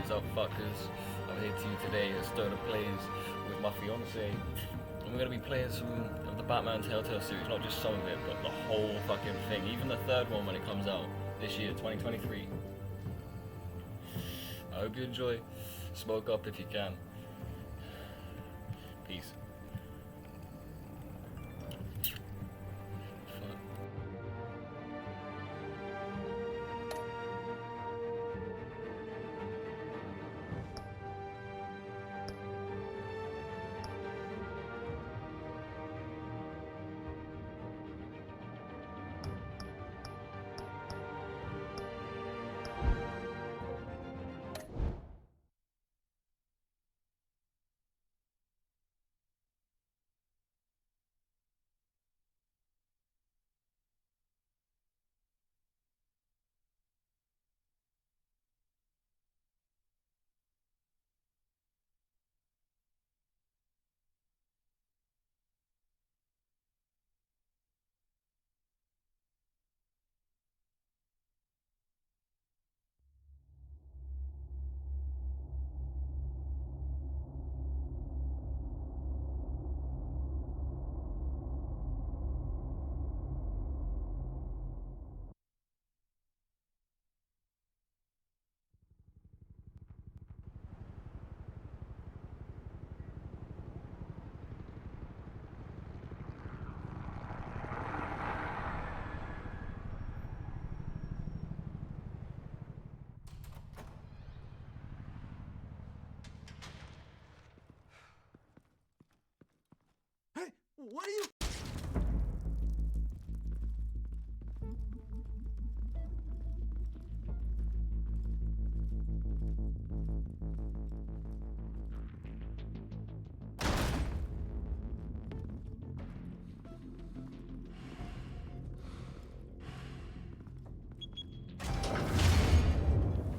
What is up, fuckers? I'm here to you today at AStonerPlays with my fiance, and we're gonna be playing some of the Batman TellTale series, not just some of it, but the whole fucking thing, even the third one when it comes out this year, 2023. I hope you enjoy. Smoke up if you can. Peace. What are you?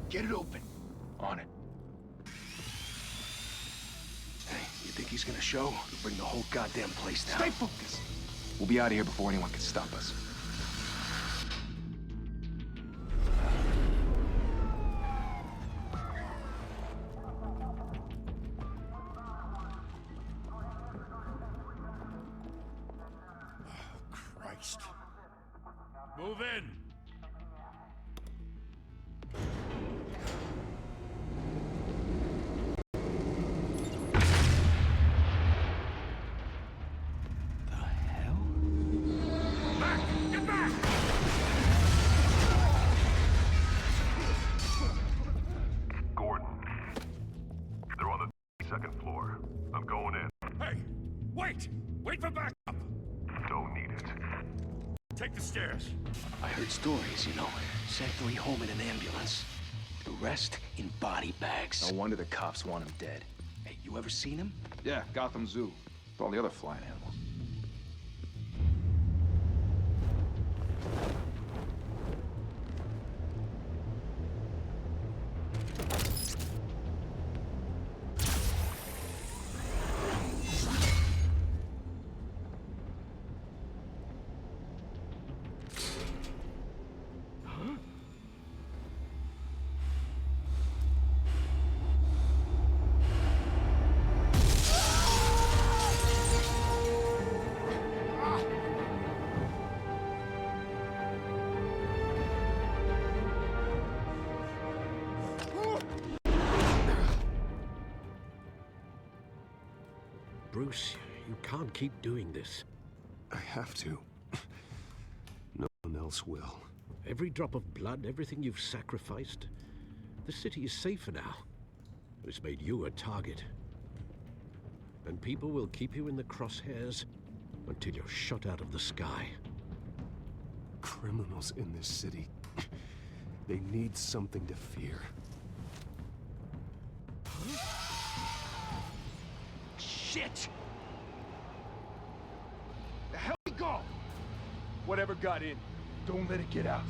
Get it open. On it. Hey, you think he's gonna show? He'll bring the whole goddamn place down. Stay focused. We'll be out of here before anyone can stop us. Christ. Move in! Second floor. I'm going in. Hey! Wait! Wait for backup! Don't need it. Take the stairs. I heard stories, you know. Sent 3 home in an ambulance. The rest in body bags. No wonder the cops want him dead. Hey, you ever seen him? Yeah, Gotham Zoo. With all the other flying animals. Bruce, you can't keep doing this. I have to. No one else will. Every drop of blood, everything you've sacrificed. The city is safer now. It's made you a target. And people will keep you in the crosshairs until you're shot out of the sky. Criminals in this city. They need something to fear. Shit! The hell we go? Whatever got in, don't let it get out.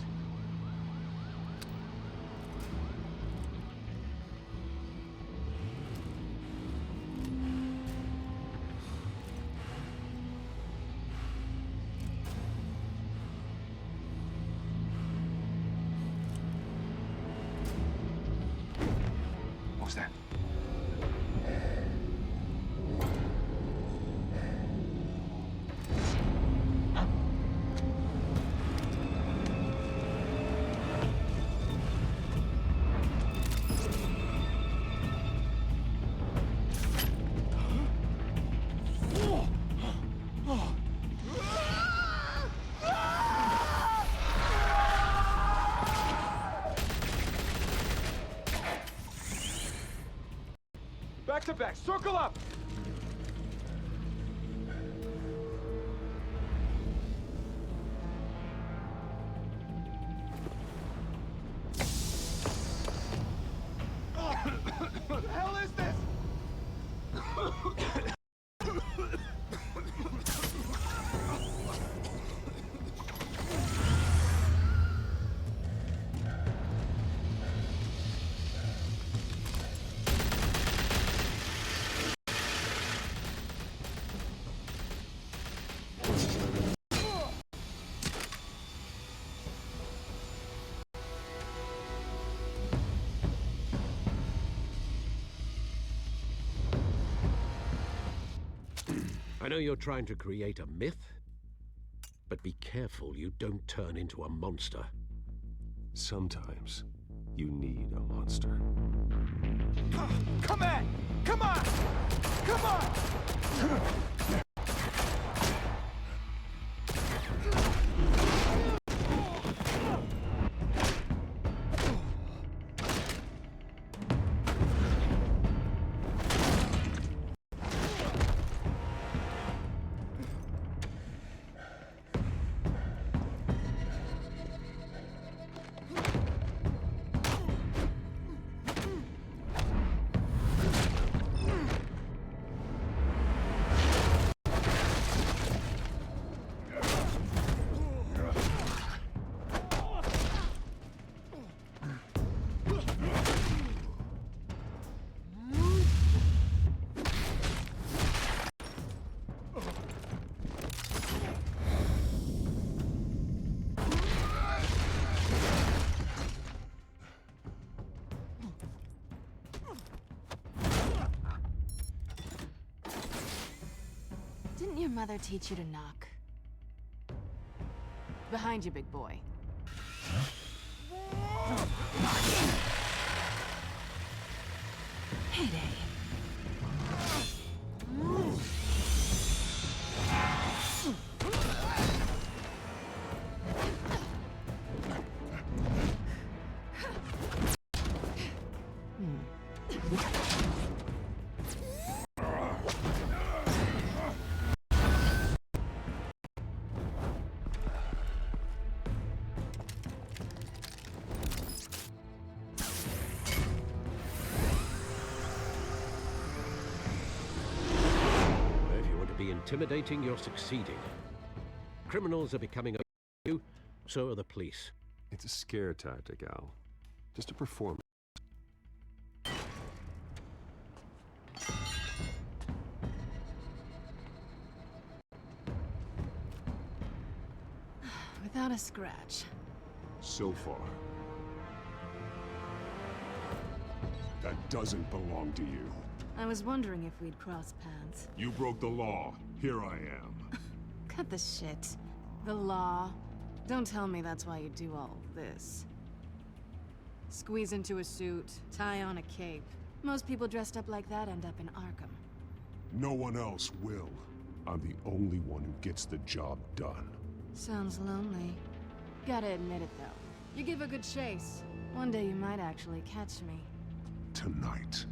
Back to back, circle up! What the hell is this? I know you're trying to create a myth, but be careful you don't turn into a monster. Sometimes you need a monster. Come on! Come on! Come on! Didn't your mother teach you to knock? Behind you, big boy. Heyday. Intimidating, you're succeeding. Criminals are becoming you, so are the police. It's a scare tactic, Al. Just a performance. Without a scratch. So far. That doesn't belong to you. I was wondering if we'd cross paths. You broke the law. Here I am. Cut the shit. The law. Don't tell me that's why you do all this. Squeeze into a suit, tie on a cape. Most people dressed up like that end up in Arkham. No one else will. I'm the only one who gets the job done. Sounds lonely. Gotta admit it, though. You give a good chase. One day you might actually catch me. Tonight.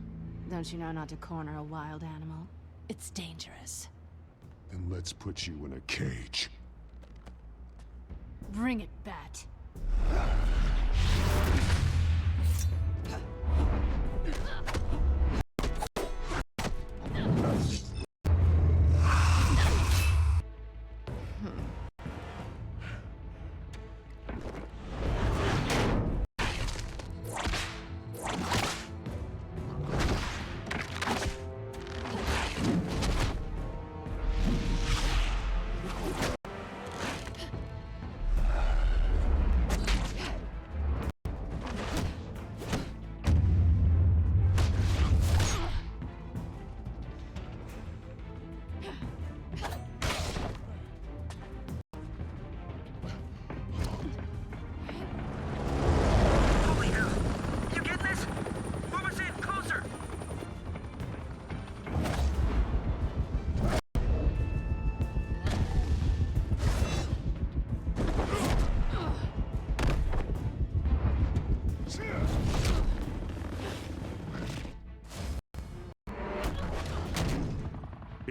Don't you know not to corner a wild animal? It's dangerous. Then let's put you in a cage. Bring it, Bat.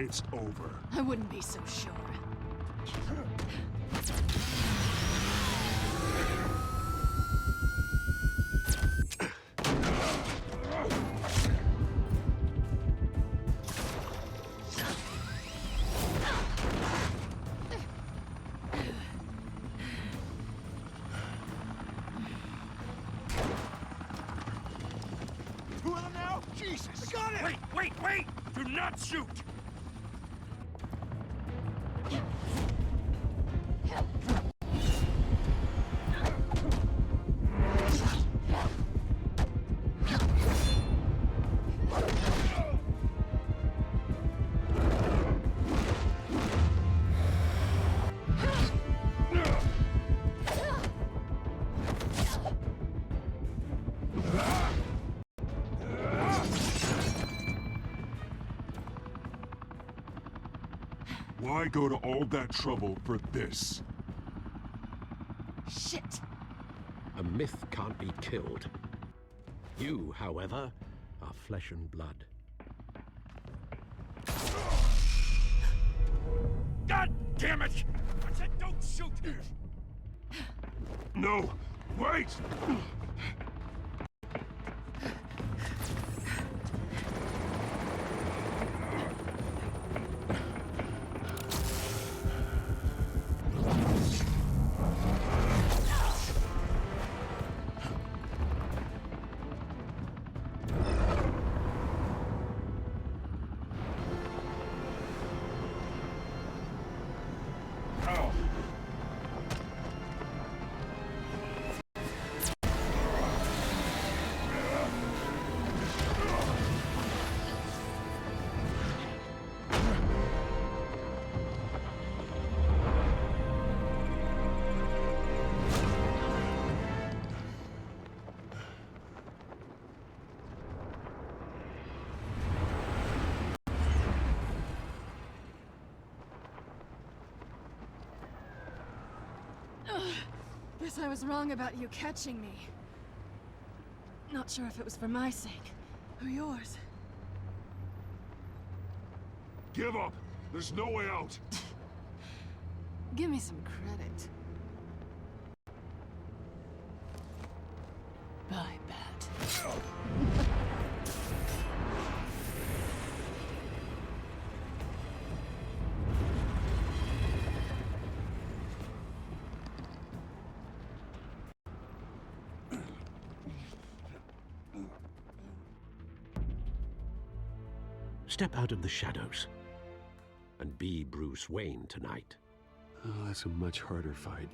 It's over. I wouldn't be so sure. Two of them now? Jesus! I got it! Wait! Do not shoot! Why go to all that trouble for this? Shit! A myth can't be killed. You, however, are flesh and blood. God damn it! I said don't shoot! No! Wait! Guess I was wrong about you catching me. Not sure if it was for my sake, or yours. Give up! There's no way out! Give me some credit. Bye, Bat. Step out of the shadows and be Bruce Wayne tonight. Oh, that's a much harder fight.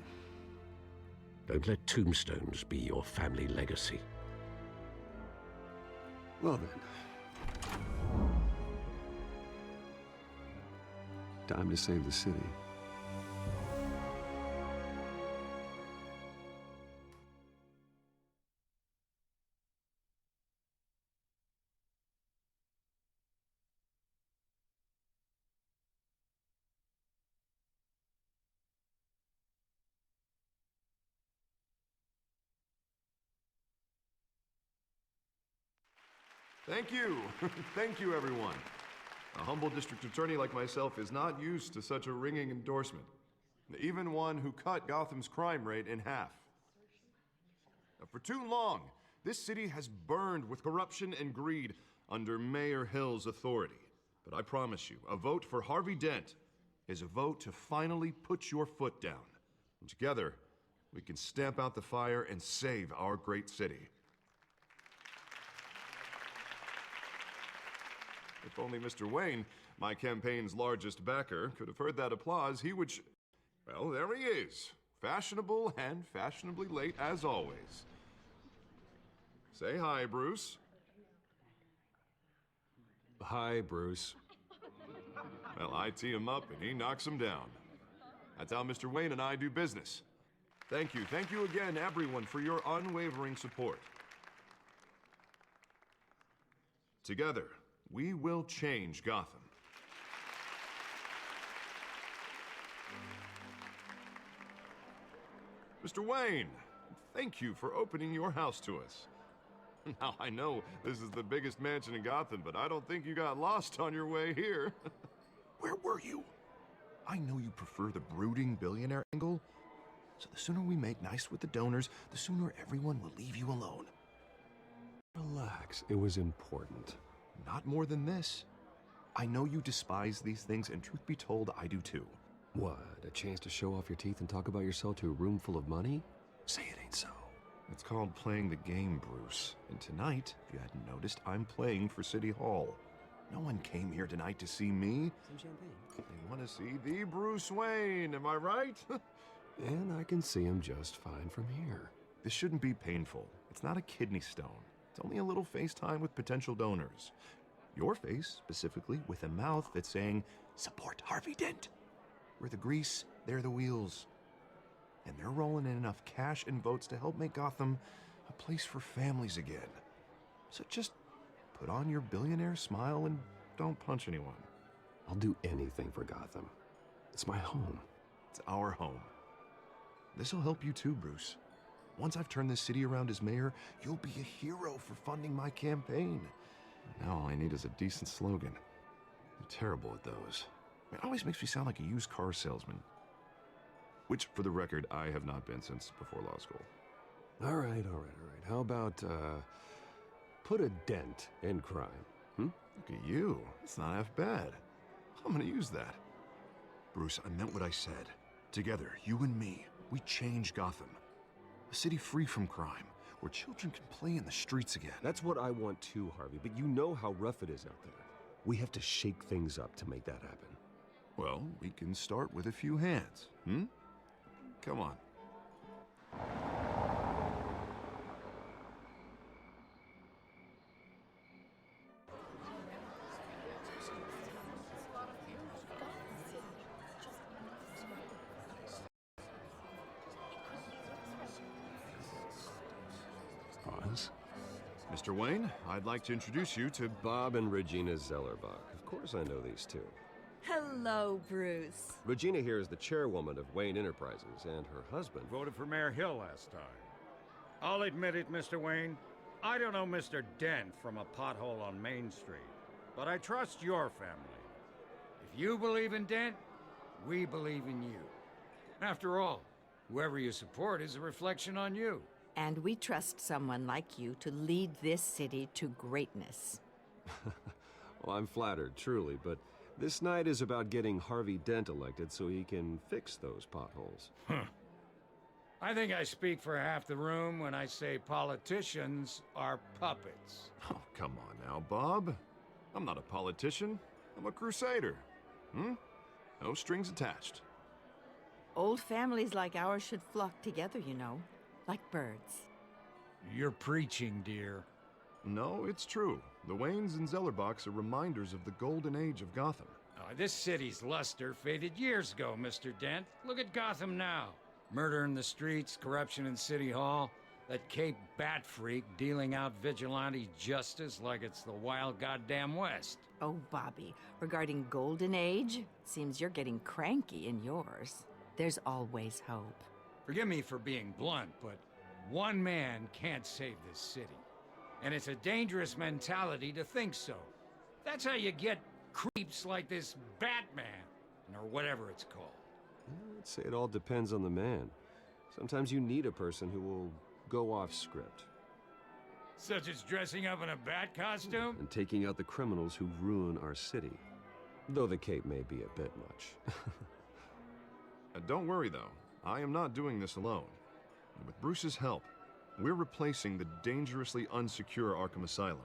Don't let tombstones be your family legacy. Well then. Time to save the city. Thank you. Thank you, everyone. A humble district attorney like myself is not used to such a ringing endorsement. Even one who cut Gotham's crime rate in half. For too long, this city has burned with corruption and greed under Mayor Hill's authority. But I promise you, a vote for Harvey Dent is a vote to finally put your foot down. And together, we can stamp out the fire and save our great city. If only Mr. Wayne, my campaign's largest backer, could have heard that applause, he would well, there he is. Fashionable and fashionably late as always. Say hi, Bruce. Hi, Bruce. Well, I tee him up and he knocks him down. That's how Mr. Wayne and I do business. Thank you again, everyone, for your unwavering support. Together, we will change Gotham. Mr. Wayne, thank you for opening your house to us. Now, I know this is the biggest mansion in Gotham, but I don't think you got lost on your way here. Where were you? I know you prefer the brooding billionaire angle, so the sooner we make nice with the donors, the sooner everyone will leave you alone. Relax, it was important. Not more than this. I know you despise these things, and truth be told, I do too. What, a chance to show off your teeth and talk about yourself to a room full of money? Say it ain't so. It's called playing the game, Bruce. And tonight, if you hadn't noticed, I'm playing for City Hall. No one came here tonight to see me. Some champagne. They want to see the Bruce Wayne, am I right? And I can see him just fine from here. This shouldn't be painful. It's not a kidney stone. It's only a little FaceTime with potential donors. Your face, specifically, with a mouth that's saying, support Harvey Dent. We're the grease, they're the wheels. And they're rolling in enough cash and votes to help make Gotham a place for families again. So just put on your billionaire smile and don't punch anyone. I'll do anything for Gotham. It's my home. It's our home. This'll help you too, Bruce. Once I've turned this city around as mayor, you'll be a hero for funding my campaign. Now all I need is a decent slogan. I'm terrible at those. It always makes me sound like a used car salesman. Which, for the record, I have not been since before law school. All right. How about, put a dent in crime, Look at you. It's not half bad. I'm gonna use that. Bruce, I meant what I said. Together, you and me, we change Gotham. A city free from crime, where children can play in the streets again. That's what I want too, Harvey, but you know how rough it is out there. We have to shake things up to make that happen. Well, we can start with a few hands, Come on. Pause. Mr. Wayne, I'd like to introduce you to Bob and Regina Zellerbach. Of course I know these two. Hello, Bruce. Regina here is the chairwoman of Wayne Enterprises, and her husband... Voted for Mayor Hill last time. I'll admit it, Mr. Wayne. I don't know Mr. Dent from a pothole on Main Street, but I trust your family. If you believe in Dent, we believe in you. After all, whoever you support is a reflection on you. And we trust someone like you to lead this city to greatness. Well, I'm flattered, truly, but this night is about getting Harvey Dent elected so he can fix those potholes. I think I speak for half the room when I say politicians are puppets. Oh, come on now, Bob. I'm not a politician. I'm a crusader. No strings attached. Old families like ours should flock together, you know, like birds. You're preaching, dear. No, it's true. The Waynes and Zellerbachs are reminders of the golden age of Gotham. This city's luster faded years ago, Mr. Dent. Look at Gotham now. Murder in the streets, corruption in City Hall, that Cape Bat freak dealing out vigilante justice like it's the wild goddamn West. Oh, Bobby, regarding Golden Age, seems you're getting cranky in yours. There's always hope. Forgive me for being blunt, but one man can't save this city. And it's a dangerous mentality to think so. That's how you get creeps like this Batman, or whatever it's called. I'd say it all depends on the man. Sometimes you need a person who will go off script. Such as dressing up in a bat costume? And taking out the criminals who ruin our city. Though the cape may be a bit much. Don't worry, though. I am not doing this alone. And with Bruce's help, we're replacing the dangerously unsecure Arkham Asylum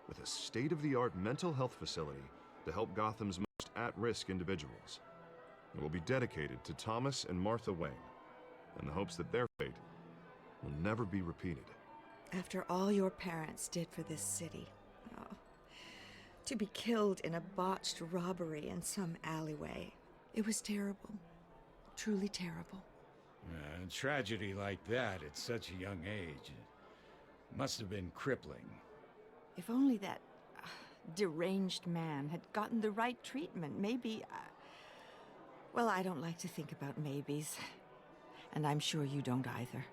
with a state-of-the-art mental health facility to help Gotham's most at-risk individuals. It will be dedicated to Thomas and Martha Wayne, in the hopes that their fate will never be repeated. After all your parents did for this city, to be killed in a botched robbery in some alleyway, it was terrible. Truly terrible. A tragedy like that at such a young age must have been crippling. If only that deranged man had gotten the right treatment, maybe... well, I don't like to think about maybes. And I'm sure you don't either.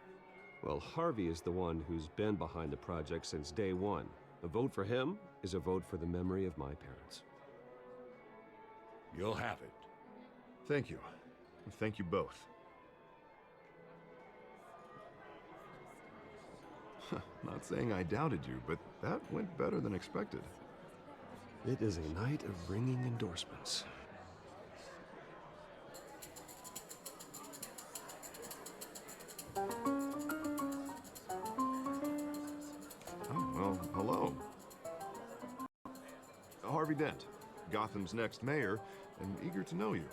Well, Harvey is the one who's been behind the project since day one. A vote for him is a vote for the memory of my parents. You'll have it. Thank you. Thank you both. Not saying I doubted you, but that went better than expected. It is a night of ringing endorsements. Oh, well, hello. Harvey Dent, Gotham's next mayor, and eager to know you.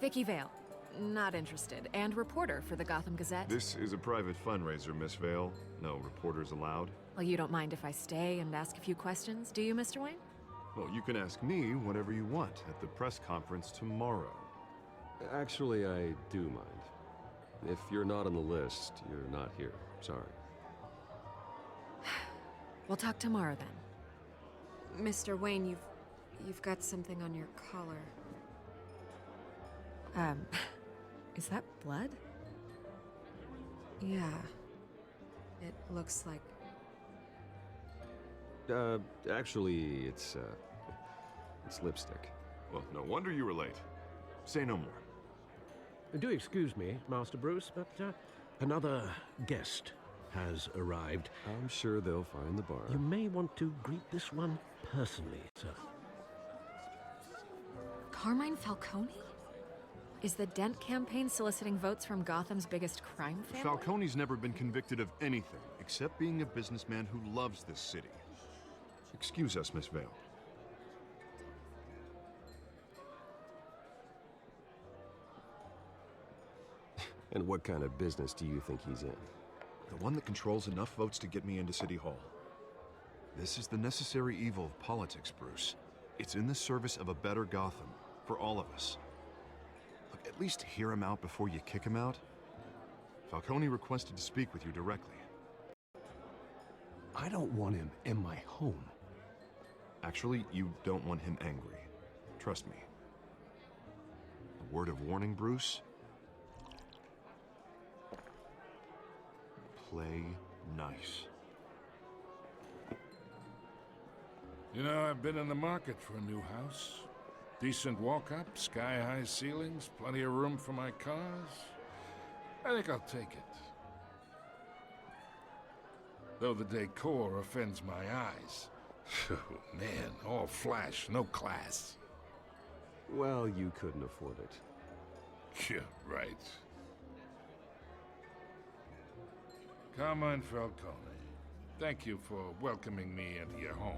Vicky Vale. Not interested. And reporter for the Gotham Gazette. This is a private fundraiser, Miss Vale. No reporters allowed. Well, you don't mind if I stay and ask a few questions, do you, Mr. Wayne? Well, you can ask me whatever you want at the press conference tomorrow. Actually, I do mind. If you're not on the list, you're not here. Sorry. We'll talk tomorrow then. Mr. Wayne, you've got something on your collar. Is that blood? Yeah. It looks like... Actually, it's lipstick. Well, no wonder you were late. Say no more. Do excuse me, Master Bruce, but another guest has arrived. I'm sure they'll find the bar. You may want to greet this one personally, sir. Carmine Falcone? Is the Dent campaign soliciting votes from Gotham's biggest crime family? Falcone's never been convicted of anything except being a businessman who loves this city. Excuse us, Miss Vale. And what kind of business do you think he's in? The one that controls enough votes to get me into City Hall. This is the necessary evil of politics, Bruce. It's in the service of a better Gotham, for all of us. Look, at least hear him out before you kick him out. Falcone requested to speak with you directly. I don't want him in my home. Actually, you don't want him angry. Trust me. A word of warning, Bruce. Play nice. You know, I've been in the market for a new house. Decent walk-up, sky-high ceilings, plenty of room for my cars. I think I'll take it. Though the decor offends my eyes. Man, all flash, no class. Well, you couldn't afford it. Yeah, right. Carmine Falcone, thank you for welcoming me into your home.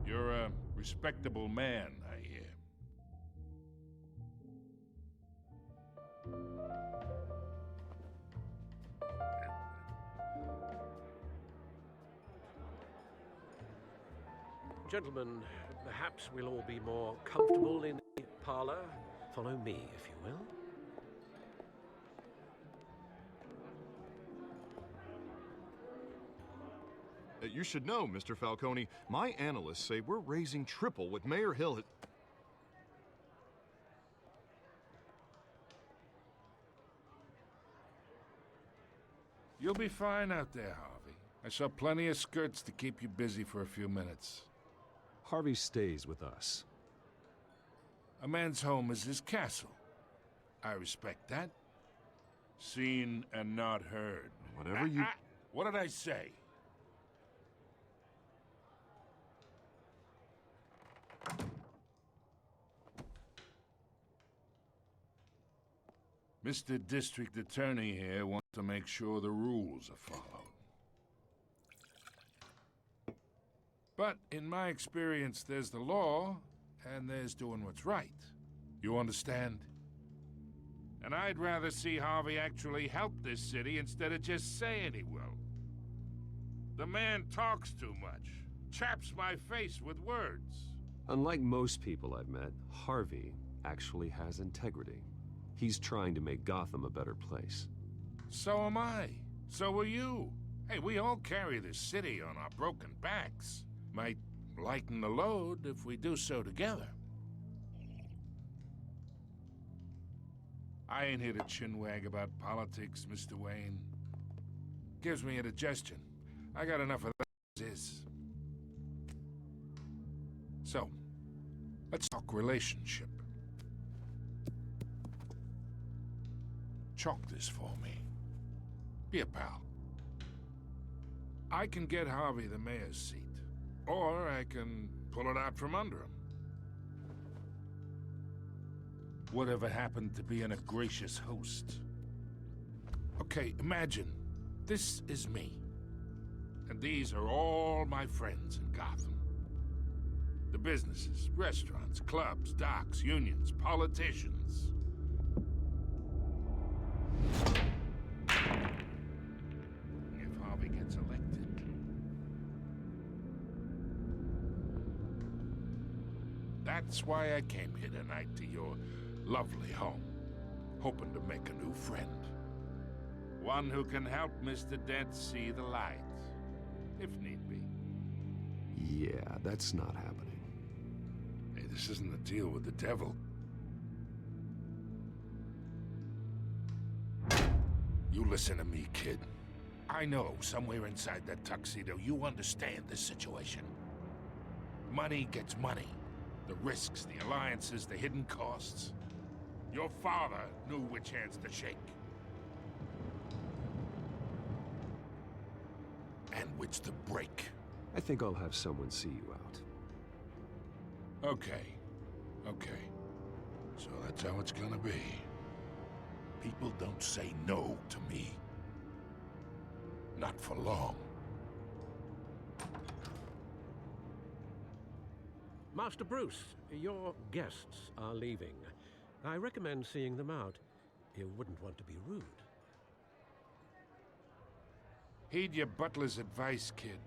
You're a respectable man, I hear. Gentlemen, perhaps we'll all be more comfortable in the parlor. Follow me, if you will. You should know, Mr. Falcone, my analysts say we're raising triple what Mayor Hill had... You'll be fine out there, Harvey. I saw plenty of skirts to keep you busy for a few minutes. Harvey stays with us. A man's home is his castle. I respect that. Seen and not heard. Whatever you... What did I say? Mr. District Attorney here wants to make sure the rules are followed. But in my experience, there's the law, and there's doing what's right. You understand? And I'd rather see Harvey actually help this city instead of just saying he will. The man talks too much, chaps my face with words. Unlike most people I've met, Harvey actually has integrity. He's trying to make Gotham a better place. So am I. So are you. Hey, we all carry this city on our broken backs. Might lighten the load if we do so together. I ain't here to chinwag about politics, Mr. Wayne. Gives me indigestion. I got enough of that is. So, let's talk relationship. Chalk this for me. Be a pal. I can get Harvey the mayor's seat, or I can pull it out from under him. Whatever happened to being a gracious host? Okay, imagine this is me, and these are all my friends in Gotham. The businesses, restaurants, clubs, docks, unions, politicians. If Harvey gets elected, that's why I came here tonight to your lovely home, hoping to make a new friend. One who can help Mr. Dent see the light, if need be. Yeah, that's not happening. Hey, this isn't a deal with the devil. You listen to me, kid. I know somewhere inside that tuxedo you understand this situation. Money gets money. The risks, the alliances, the hidden costs. Your father knew which hands to shake. And which to break. I think I'll have someone see you out. Okay. Okay. So that's how it's gonna be. People don't say no to me. Not for long. Master Bruce, your guests are leaving. I recommend seeing them out. You wouldn't want to be rude. Heed your butler's advice, kid.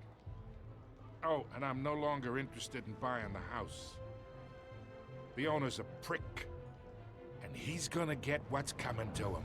Oh, and I'm no longer interested in buying the house. The owner's a prick, and he's gonna get what's coming to him.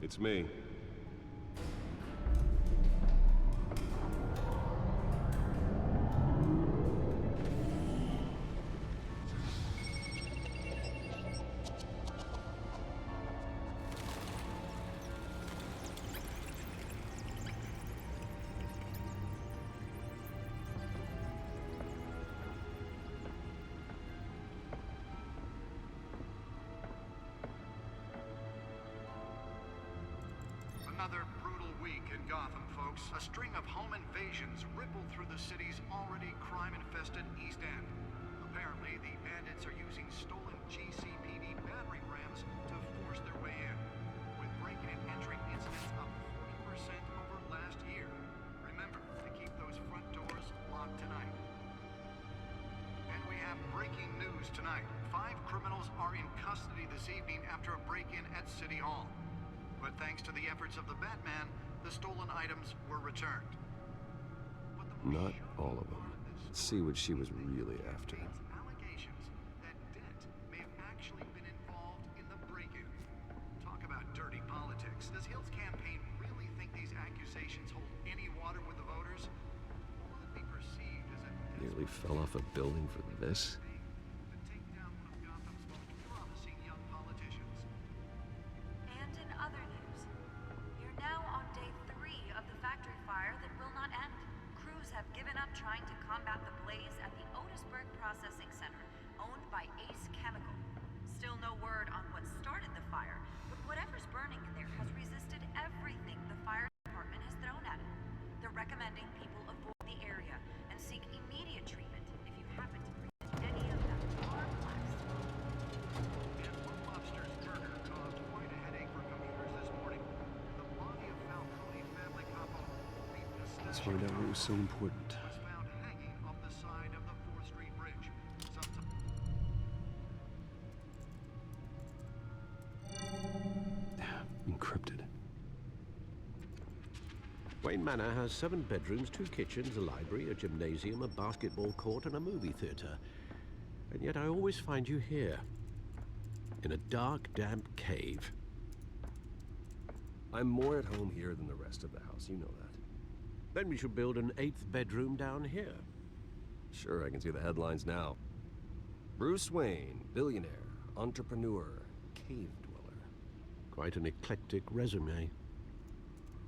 It's me. Another brutal week in Gotham, folks. A string of home invasions ripple through the city's already crime-infested East End. Apparently, the bandits are using stolen GCPD battering rams to force their way in, with breaking and entering incidents up 40% over last year. Remember to keep those front doors locked tonight. And we have breaking news tonight. 5 criminals are in custody this evening after a break-in at City Hall. But thanks to the efforts of the Batman, the stolen items were returned. Not all of them. Let's see what she was really after. Allegations that Dent may have actually been involved in the break-in. Talk about dirty politics. Does Hill's campaign really think these accusations hold any water with the voters? Or will it be perceived as a Nearly fell off a building for this? trying to combat the blaze at the Otisburg Processing Center, owned by Ace Chemical. Still no word on what started the fire, but whatever's burning in there has resisted everything the fire department has thrown at it. They're recommending people avoid the area and seek immediate treatment if you happen to breathe in any Let's find out what was so important. Was found hanging off the side of the 4th Street Bridge. Encrypted. Wayne Manor has 7 bedrooms, 2 kitchens, a library, a gymnasium, a basketball court, and a movie theater. And yet I always find you here, in a dark, damp cave. I'm more at home here than the rest of the house, you know that. Then we should build an 8th bedroom down here. Sure, I can see the headlines now. Bruce Wayne, billionaire, entrepreneur, cave dweller. Quite an eclectic resume.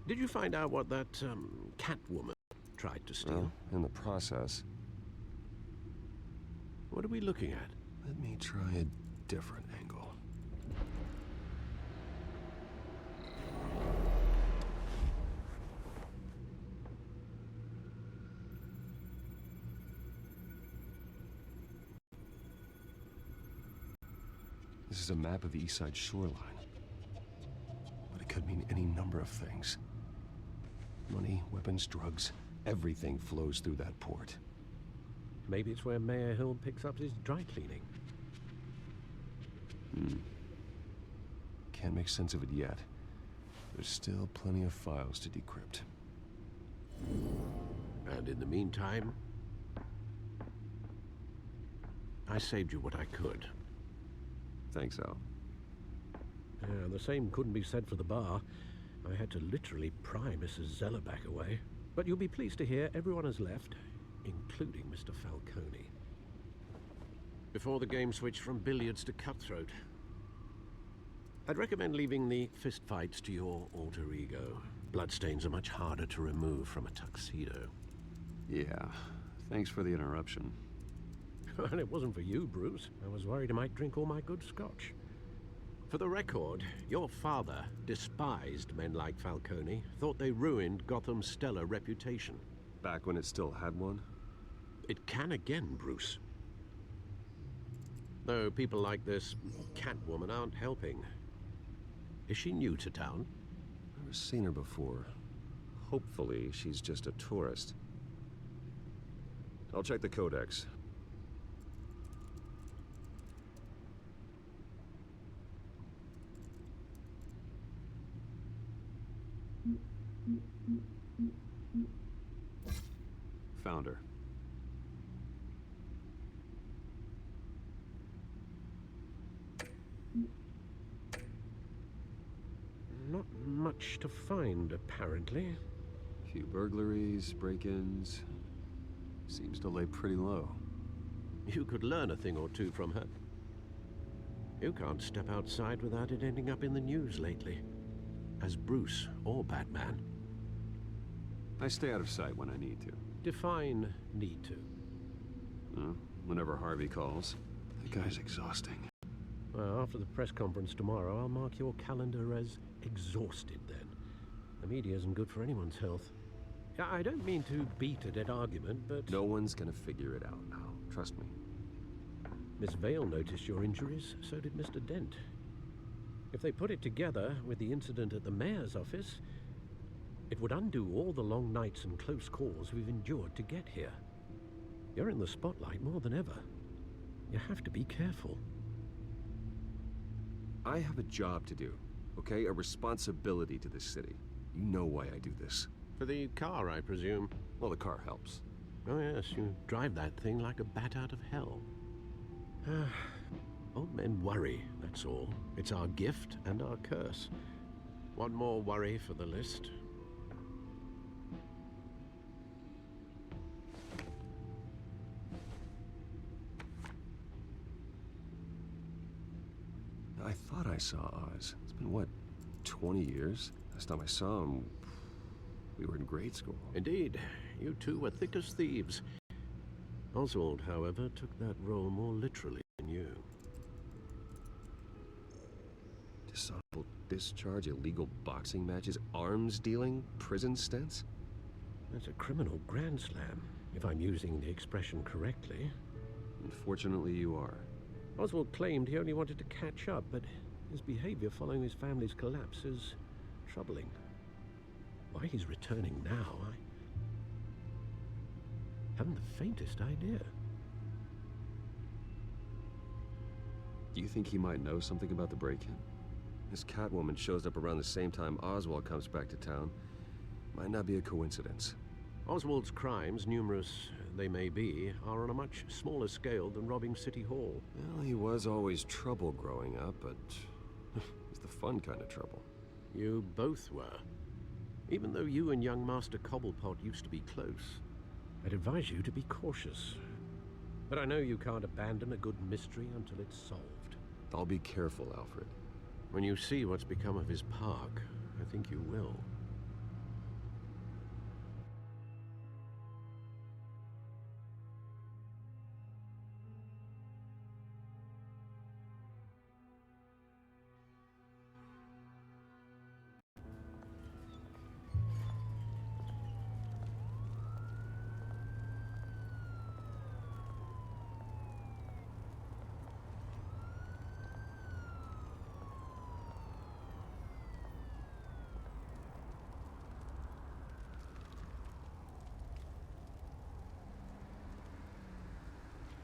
Did you find out what that, Catwoman tried to steal? Well, in the process. What are we looking at? Let me try a different angle. This is a map of the East Side shoreline. But it could mean any number of things. Money, weapons, drugs, everything flows through that port. Maybe it's where Mayor Hill picks up his dry cleaning. Can't make sense of it yet. There's still plenty of files to decrypt. And in the meantime, I saved you what I could. Thanks, Al. Yeah, the same couldn't be said for the bar. I had to literally pry Mrs. Zellerback away. But you'll be pleased to hear everyone has left, including Mr. Falcone. Before the game switched from billiards to cutthroat. I'd recommend leaving the fistfights to your alter ego. Bloodstains are much harder to remove from a tuxedo. Yeah, thanks for the interruption. And it wasn't for you, Bruce. I was worried I might drink all my good scotch. For the record, your father despised men like Falcone, thought they ruined Gotham's stellar reputation. Back when it still had one? It can again, Bruce. Though people like this Catwoman aren't helping. Is she new to town? Never seen her before. Hopefully, she's just a tourist. I'll check the codex. Found her. Not much to find, apparently. Few burglaries, break-ins. Seems to lay pretty low. You could learn a thing or two from her. You can't step outside without it ending up in the news lately. As Bruce or Batman. I stay out of sight when I need to. Define need to. Whenever Harvey calls. The guy's exhausting. Well, after the press conference tomorrow, I'll mark your calendar as exhausted then. The media isn't good for anyone's health. I don't mean to beat a dead argument, but... No one's gonna figure it out now. Trust me. Miss Vale noticed your injuries, so did Mr. Dent. If they put it together with the incident at the mayor's office, it would undo all the long nights and close calls we've endured to get here. You're in the spotlight more than ever. You have to be careful. I have a job to do, okay? A responsibility to this city. You know why I do this. For the car, I presume? Well, the car helps. Oh yes, you drive that thing like a bat out of hell. Old men worry, that's all. It's our gift and our curse. One more worry for the list. I thought I saw Oz. It's been, what, 20 years? Last time I saw him, we were in grade school. Indeed. You two were thick as thieves. Oswald, however, took that role more literally than you. Dishonorable discharge, illegal boxing matches, arms dealing, prison stints? That's a criminal grand slam, if I'm using the expression correctly. Unfortunately, you are. Oswald claimed he only wanted to catch up, but his behavior following his family's collapse is troubling. Why he's returning now, Haven't the faintest idea. Do you think he might know something about the break-in? This Catwoman shows up around the same time Oswald comes back to town. Might not be a coincidence. Oswald's crimes, numerous they may be, are on a much smaller scale than robbing City Hall. Well, he was always trouble growing up, but it's the fun kind of trouble. You both were. Even though you and young Master Cobblepot used to be close, I'd advise you to be cautious. But I know you can't abandon a good mystery until it's solved. I'll be careful, Alfred. When you see what's become of his park, I think you will.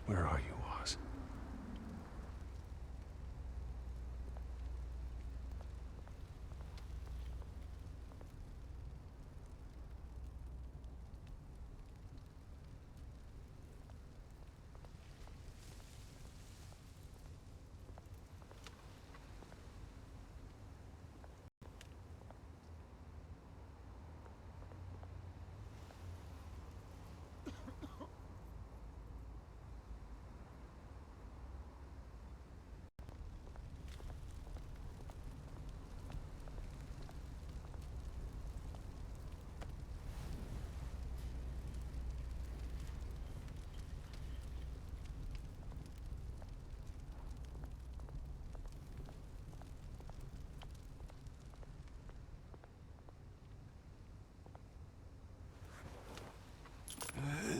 Where are you, Oz?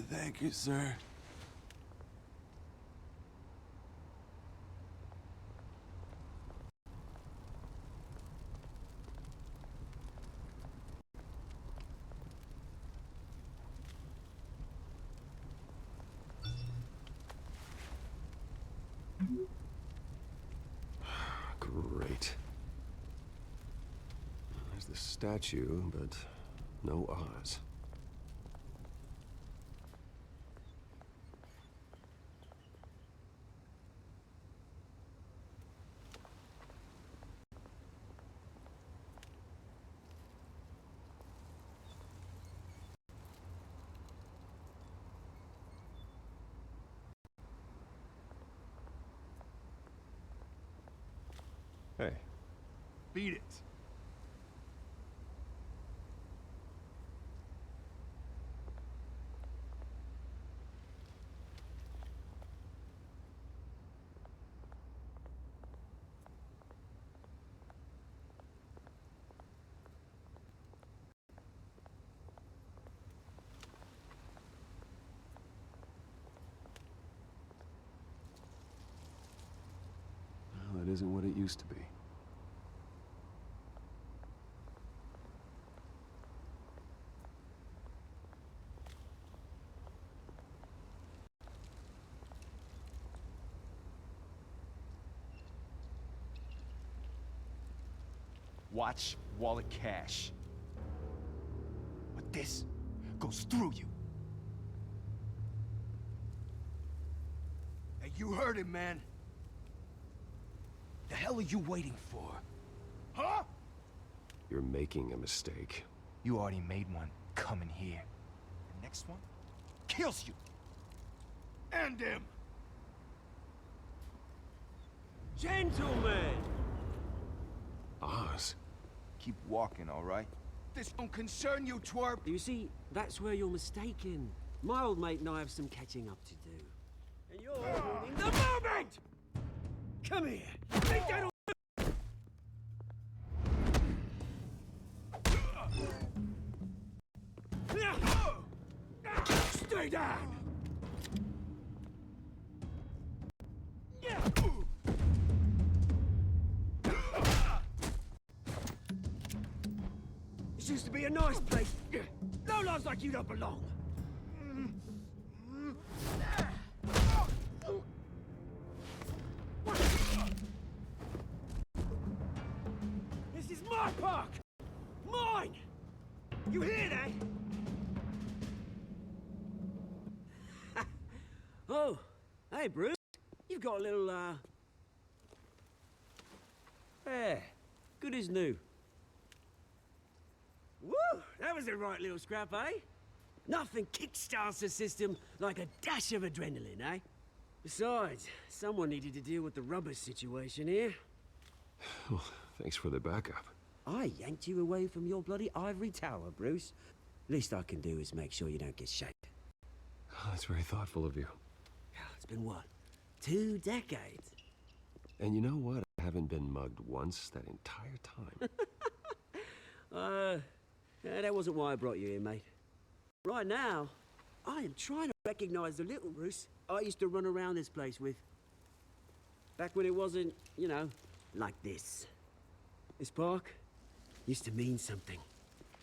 Thank you, sir. Great. There's the statue, but no Oz. Hey. Beat it. Well, it isn't what it used to be. Watch wallet cash. But this goes through you. Hey, you heard him, man. The hell are you waiting for? Huh? You're making a mistake. You already made one coming here. The next one kills you. End him! Gentlemen! Oz. Keep walking, all right? This don't concern you, twerp! You see, that's where you're mistaken. My old mate and I have some catching up to do. And you're ruining the moment! Come here! Take that on! Stay down! This used to be a nice place. Lowlifes like you don't belong. This is my park! Mine! You hear that? Oh, hey, Bruce. You've got a little, Yeah, good as new. Woo! That was a right little scrap, eh? Nothing kickstarts the system like a dash of adrenaline, eh? Besides, someone needed to deal with the rubber situation here. Well, thanks for the backup. I yanked you away from your bloody ivory tower, Bruce. Least I can do is make sure you don't get shaken. Oh, that's very thoughtful of you. It's been what? 2 decades? And you know what? I haven't been mugged once that entire time. Yeah, that wasn't why I brought you here, mate. Right now, I am trying to recognize the little Bruce I used to run around this place with. Back when it wasn't, you know, like this. This park used to mean something.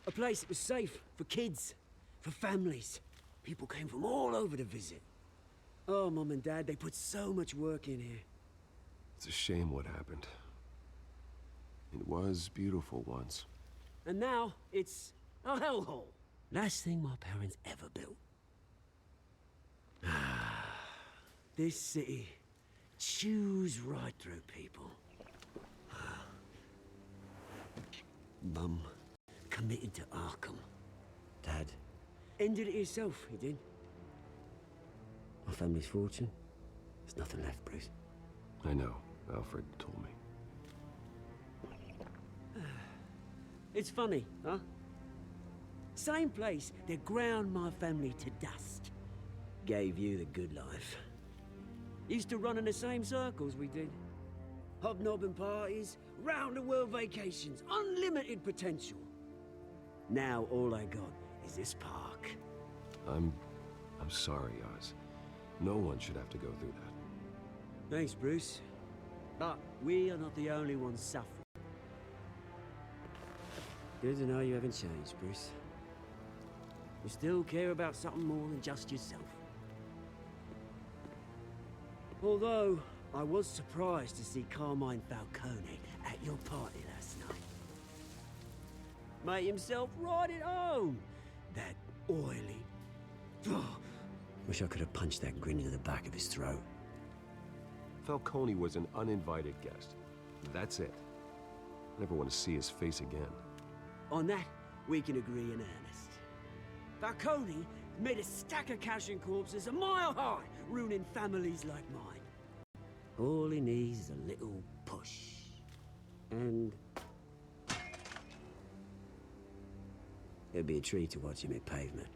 A place that was safe for kids, for families. People came from all over to visit. Oh, Mum and Dad, they put so much work in here. It's a shame what happened. It was beautiful once. And now, it's a hellhole. Last thing my parents ever built. This city chews right through people. Mum committed to Arkham. Dad ended it himself, he did. My family's fortune, there's nothing left, Bruce. I know. Alfred told me. It's funny, huh? Same place that ground my family to dust. Gave you the good life. Used to run in the same circles we did. Hobnobbing parties, round-the-world vacations, unlimited potential. Now all I got is this park. I'm sorry, Oz. No one should have to go through that. Thanks, Bruce. But we are not the only ones suffering. Good to know you haven't changed, Bruce. You still care about something more than just yourself. Although, I was surprised to see Carmine Falcone at your party last night. Made himself right at home. That oily... Wish I could have punched that grin into the back of his throat. Falcone was an uninvited guest. That's it. I never want to see his face again. On that, we can agree in earnest. Falcone made a stack of cash and corpses a mile high, ruining families like mine. All he needs is a little push. And... it'd be a treat to watch him hit pavement.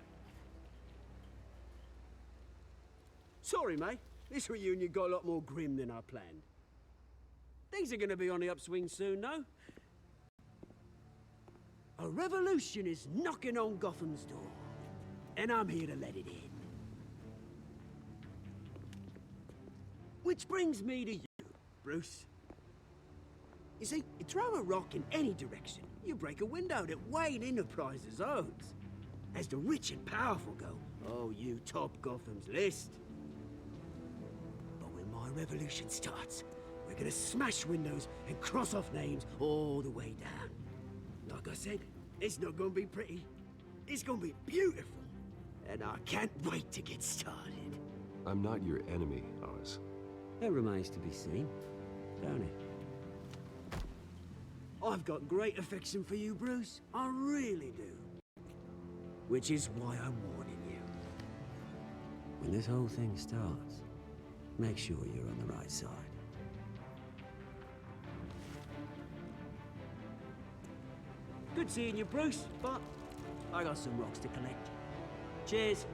Sorry, mate. This reunion got a lot more grim than I planned. Things are gonna be on the upswing soon, no? A revolution is knocking on Gotham's door, and I'm here to let it in. Which brings me to you, Bruce. You see, you throw a rock in any direction, you break a window that Wayne Enterprises owns. As the rich and powerful go, oh, you top Gotham's list. But when my revolution starts, we're gonna smash windows and cross off names all the way down. Like I said, it's not gonna be pretty. It's gonna be beautiful. And I can't wait to get started. I'm not your enemy, Oz. That remains to be seen, don't it? I've got great affection for you, Bruce. I really do. Which is why I'm warning you. When this whole thing starts, make sure you're on the right side. Good seeing you, Bruce, but I got some rocks to collect. Cheers.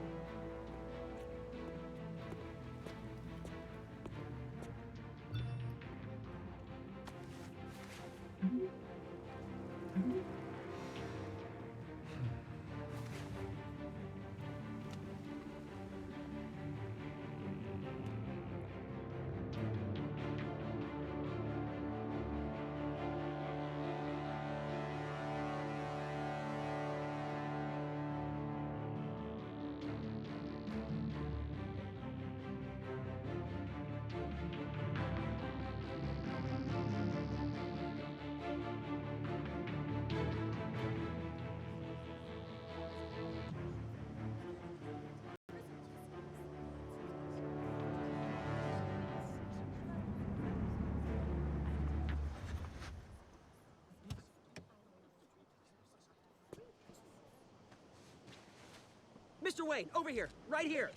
Mr. Wayne, over here, right here.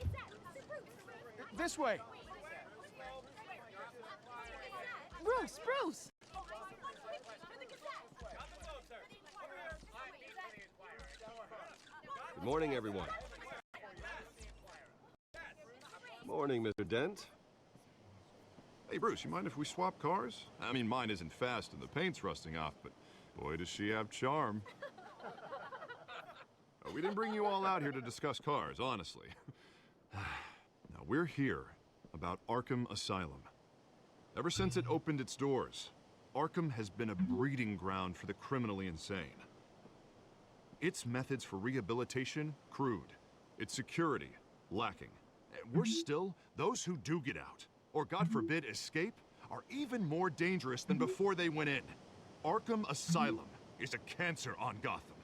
This way. Bruce! Good morning, everyone. Morning, Mr. Dent. Hey, Bruce, you mind if we swap cars? I mean, mine isn't fast and the paint's rusting off, but boy, does she have charm. We didn't bring you all out here to discuss cars, honestly. Now, we're here about Arkham Asylum. Ever since it opened its doors, Arkham has been a breeding ground for the criminally insane. Its methods for rehabilitation, crude. Its security, lacking. Worse still, those who do get out, or God forbid escape, are even more dangerous than before they went in. Arkham Asylum is a cancer on Gotham.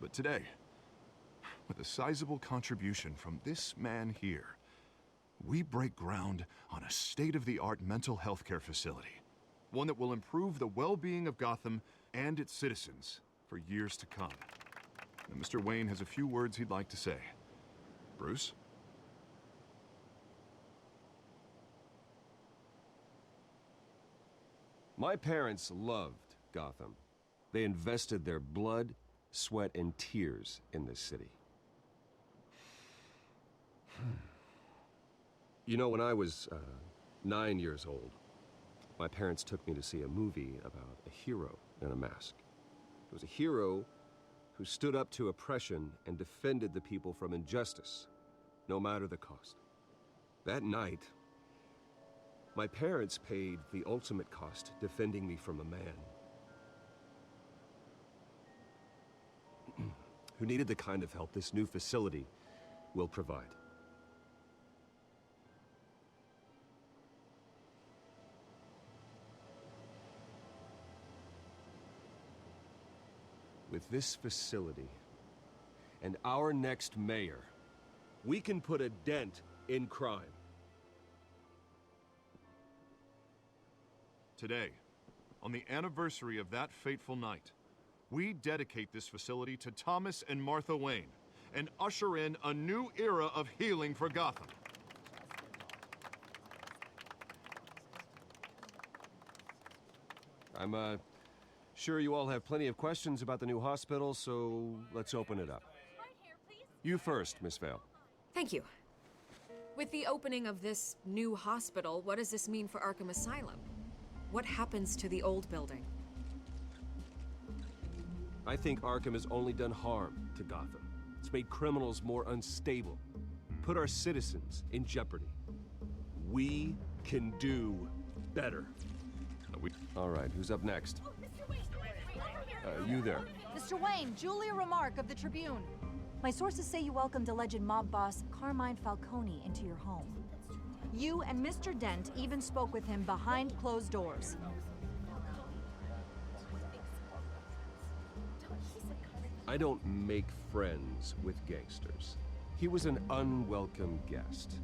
But today, with a sizable contribution from this man here, we break ground on a state-of-the-art mental health care facility. One that will improve the well-being of Gotham and its citizens for years to come. And Mr. Wayne has a few words he'd like to say. Bruce? My parents loved Gotham. They invested their blood, sweat, and tears in this city. You know, when I was 9 years old, my parents took me to see a movie about a hero in a mask. It was a hero who stood up to oppression and defended the people from injustice, no matter the cost. That night, my parents paid the ultimate cost defending me from a man who needed the kind of help this new facility will provide. With this facility and our next mayor, we can put a dent in crime. Today, on the anniversary of that fateful night, we dedicate this facility to Thomas and Martha Wayne and usher in a new era of healing for Gotham. I'm sure you all have plenty of questions about the new hospital, so let's open it up. You first, Miss Vale. Thank you. With the opening of this new hospital, what does this mean for Arkham Asylum? What happens to the old building? I think Arkham has only done harm to Gotham. It's made criminals more unstable, put our citizens in jeopardy. We can do better. All right, who's up next? You there. Mr. Wayne, Julia Remark of the Tribune. My sources say you welcomed alleged mob boss Carmine Falcone into your home. You and Mr. Dent even spoke with him behind closed doors. I don't make friends with gangsters. He was an unwelcome guest.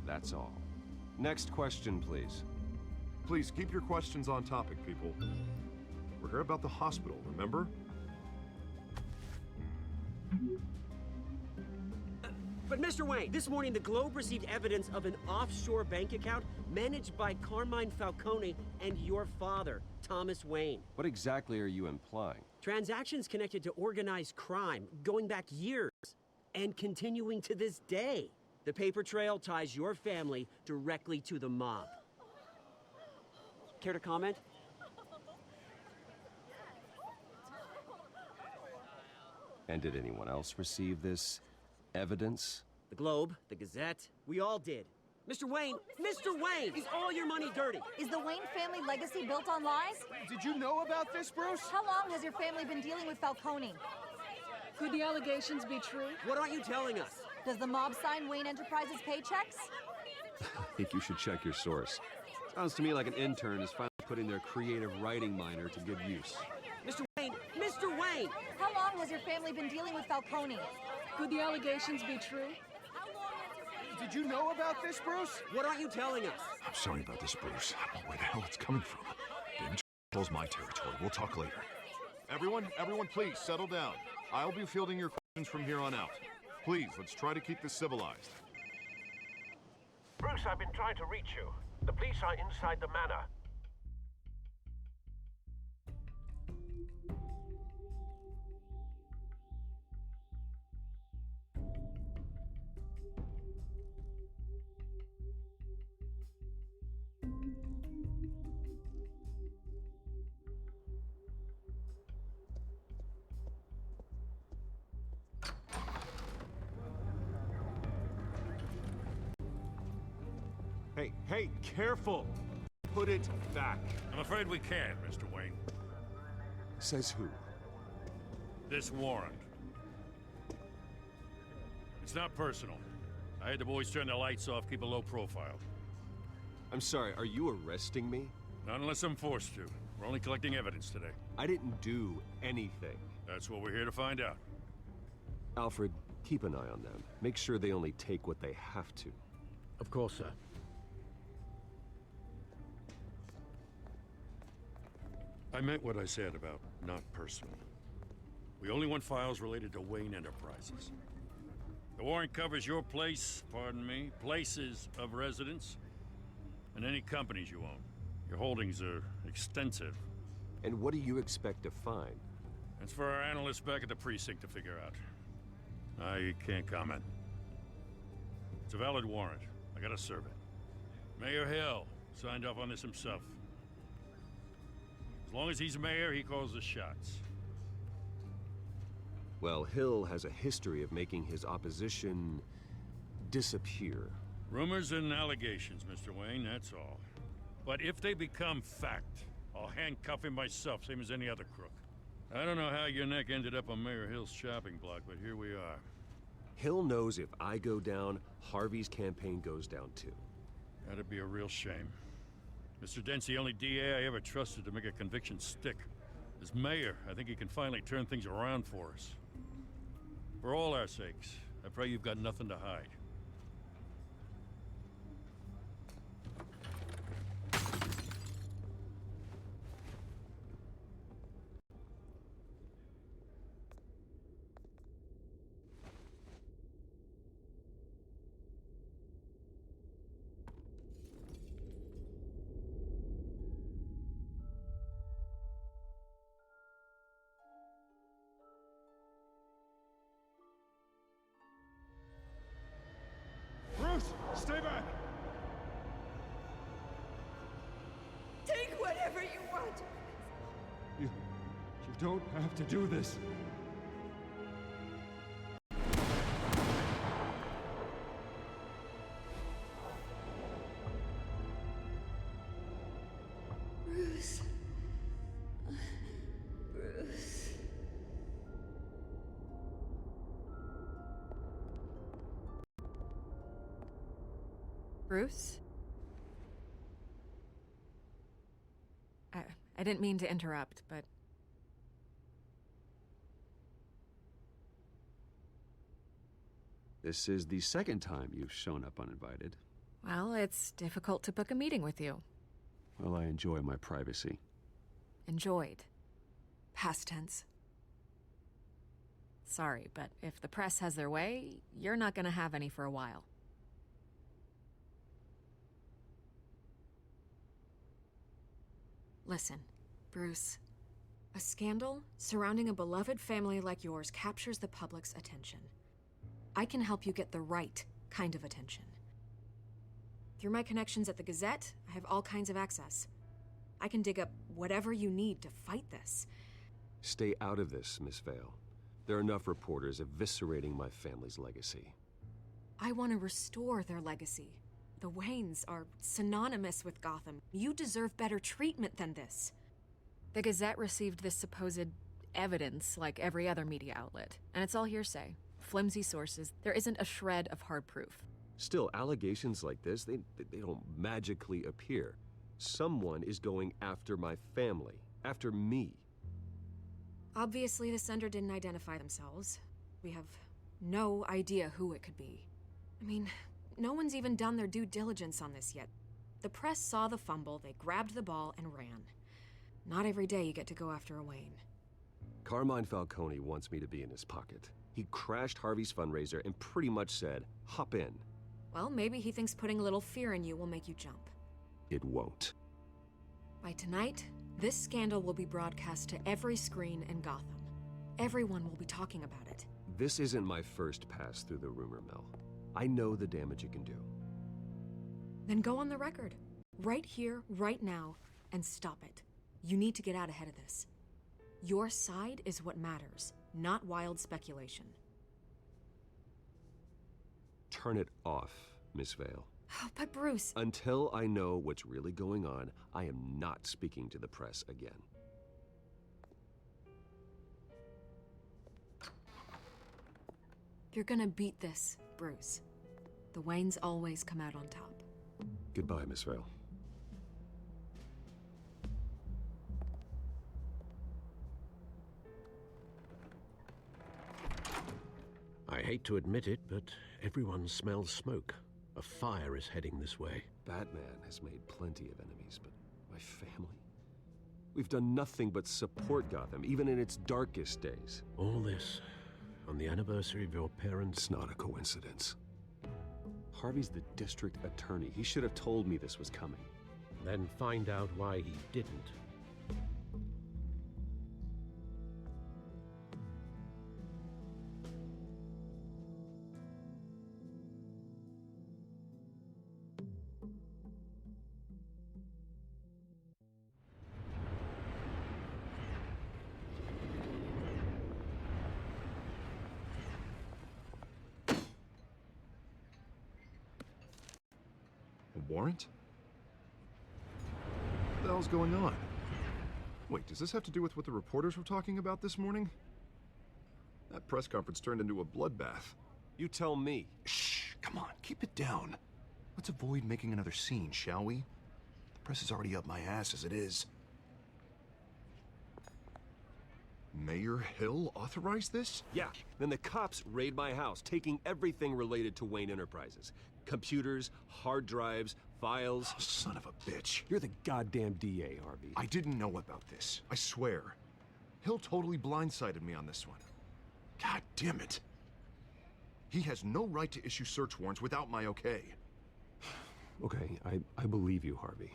That's all. Next question, please. Please keep your questions on topic, people. We're here about the hospital, remember? But Mr. Wayne, this morning the Globe received evidence of an offshore bank account managed by Carmine Falcone and your father, Thomas Wayne. What exactly are you implying? Transactions connected to organized crime, going back years, and continuing to this day. The paper trail ties your family directly to the mob. Care to comment? And did anyone else receive this evidence? The Globe, the Gazette, we all did. Mr. Wayne, is all your money dirty? Is the Wayne family legacy built on lies? Did you know about this, Bruce? How long has your family been dealing with Falcone? Could the allegations be true? What aren't you telling us? Does the mob sign Wayne Enterprises paychecks? I think you should check your source. Sounds to me like an intern is finally putting their creative writing minor to good use. Mr. Wayne! How long has your family been dealing with Falcone? Could the allegations be true? Did you know about this, Bruce? What aren't you telling us? I'm sorry about this, Bruce. I don't know where the hell it's coming from. Danger my territory. We'll talk later. Everyone, please settle down. I'll be fielding your questions happens from here on out. Please, let's try to keep this civilized. Bruce, I've been trying to reach you. The police are inside the manor. Hey, careful! Put it back. I'm afraid we can't, Mr. Wayne. Says who? This warrant. It's not personal. I had the boys turn the lights off, keep a low profile. I'm sorry, are you arresting me? Not unless I'm forced to. We're only collecting evidence today. I didn't do anything. That's what we're here to find out. Alfred, keep an eye on them. Make sure they only take what they have to. Of course, sir. I meant what I said about not personal. We only want files related to Wayne Enterprises. The warrant covers your place, pardon me, places of residence, and any companies you own. Your holdings are extensive. And what do you expect to find? That's for our analysts back at the precinct to figure out. I can't comment. It's a valid warrant. I gotta serve it. Mayor Hill signed off on this himself. As long as he's mayor, he calls the shots. Well, Hill has a history of making his opposition disappear. Rumors and allegations, Mr. Wayne, that's all. But if they become fact, I'll handcuff him myself, same as any other crook. I don't know how your neck ended up on Mayor Hill's shopping block, but here we are. Hill knows if I go down, Harvey's campaign goes down too. That'd be a real shame. Mr. Dent's the only DA I ever trusted to make a conviction stick. As mayor, I think he can finally turn things around for us. For all our sakes, I pray you've got nothing to hide. Bruce, stay back! Take whatever you want. You don't have to do this. Bruce. Bruce. Bruce? I didn't mean to interrupt, but... This is the second time you've shown up uninvited. Well, it's difficult to book a meeting with you. Well, I enjoy my privacy. Enjoyed. Past tense. Sorry, but if the press has their way, you're not gonna have any for a while. Listen, Bruce. A scandal surrounding a beloved family like yours captures the public's attention. I can help you get the right kind of attention. Through my connections at the Gazette, I have all kinds of access. I can dig up whatever you need to fight this. Stay out of this, Miss Vale. There are enough reporters eviscerating my family's legacy. I want to restore their legacy. The Waynes are synonymous with Gotham. You deserve better treatment than this. The Gazette received this supposed evidence like every other media outlet, and it's all hearsay. Flimsy sources. There isn't a shred of hard proof. Still, allegations like this, they don't magically appear. Someone is going after my family, after me. Obviously, the sender didn't identify themselves. We have no idea who it could be. I mean, no one's even done their due diligence on this yet. The press saw the fumble, they grabbed the ball and ran. Not every day you get to go after a Wayne. Carmine Falcone wants me to be in his pocket. He crashed Harvey's fundraiser and pretty much said, hop in. Well, maybe he thinks putting a little fear in you will make you jump. It won't. By tonight, this scandal will be broadcast to every screen in Gotham. Everyone will be talking about it. This isn't my first pass through the rumor mill. I know the damage it can do. Then go on the record. Right here, right now, and stop it. You need to get out ahead of this. Your side is what matters, not wild speculation. Turn it off, Miss Vale. Oh, but Bruce... Until I know what's really going on, I am not speaking to the press again. You're gonna beat this, Bruce. The Waynes always come out on top. Goodbye, Miss Vale. I hate to admit it, but everyone smells smoke. A fire is heading this way. Batman has made plenty of enemies, but my family? We've done nothing but support Gotham, even in its darkest days. All this on the anniversary of your parents'... It's not a coincidence. Harvey's the district attorney. He should have told me this was coming. Then find out why he didn't. Warrant? What the hell's going on? Wait, does this have to do with what the reporters were talking about this morning? That press conference turned into a bloodbath. You tell me. Shh, come on, keep it down. Let's avoid making another scene, shall we? The press is already up my ass as it is. Mayor Hill authorized this? Yeah, then the cops raid my house, taking everything related to Wayne Enterprises. Computers, hard drives, files. Oh, son of a bitch. You're the goddamn DA, Harvey. I didn't know about this, I swear. Hill totally blindsided me on this one. God damn it. He has no right to issue search warrants without my okay. Okay, I believe you, Harvey.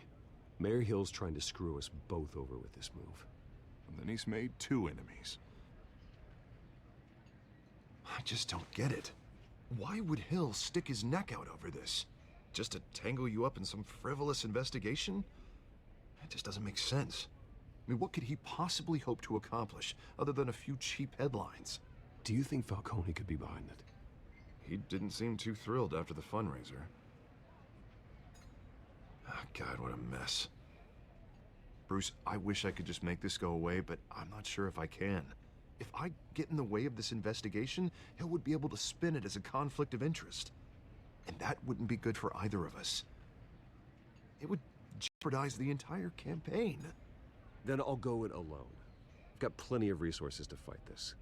Mayor Hill's trying to screw us both over with this move. And then he's made 2 enemies. I just don't get it. Why would Hill stick his neck out over this? Just to tangle you up in some frivolous investigation? That just doesn't make sense. I mean, what could he possibly hope to accomplish other than a few cheap headlines? Do you think Falcone could be behind it? He didn't seem too thrilled after the fundraiser. Oh, God, what a mess. Bruce, I wish I could just make this go away, but I'm not sure if I can. If I get in the way of this investigation, Hill would be able to spin it as a conflict of interest. And that wouldn't be good for either of us. It would jeopardize the entire campaign. Then I'll go it alone. I've got plenty of resources to fight this.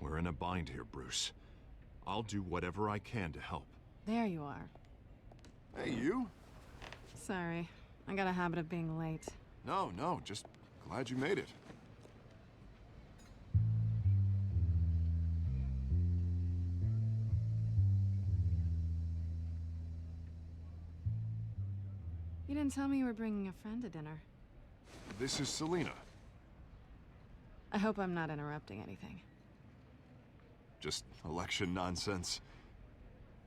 We're in a bind here, Bruce. I'll do whatever I can to help. There you are. Hey, you? Sorry, I got a habit of being late. No, just glad you made it. You didn't tell me you were bringing a friend to dinner. This is Selina. I hope I'm not interrupting anything. Just election nonsense.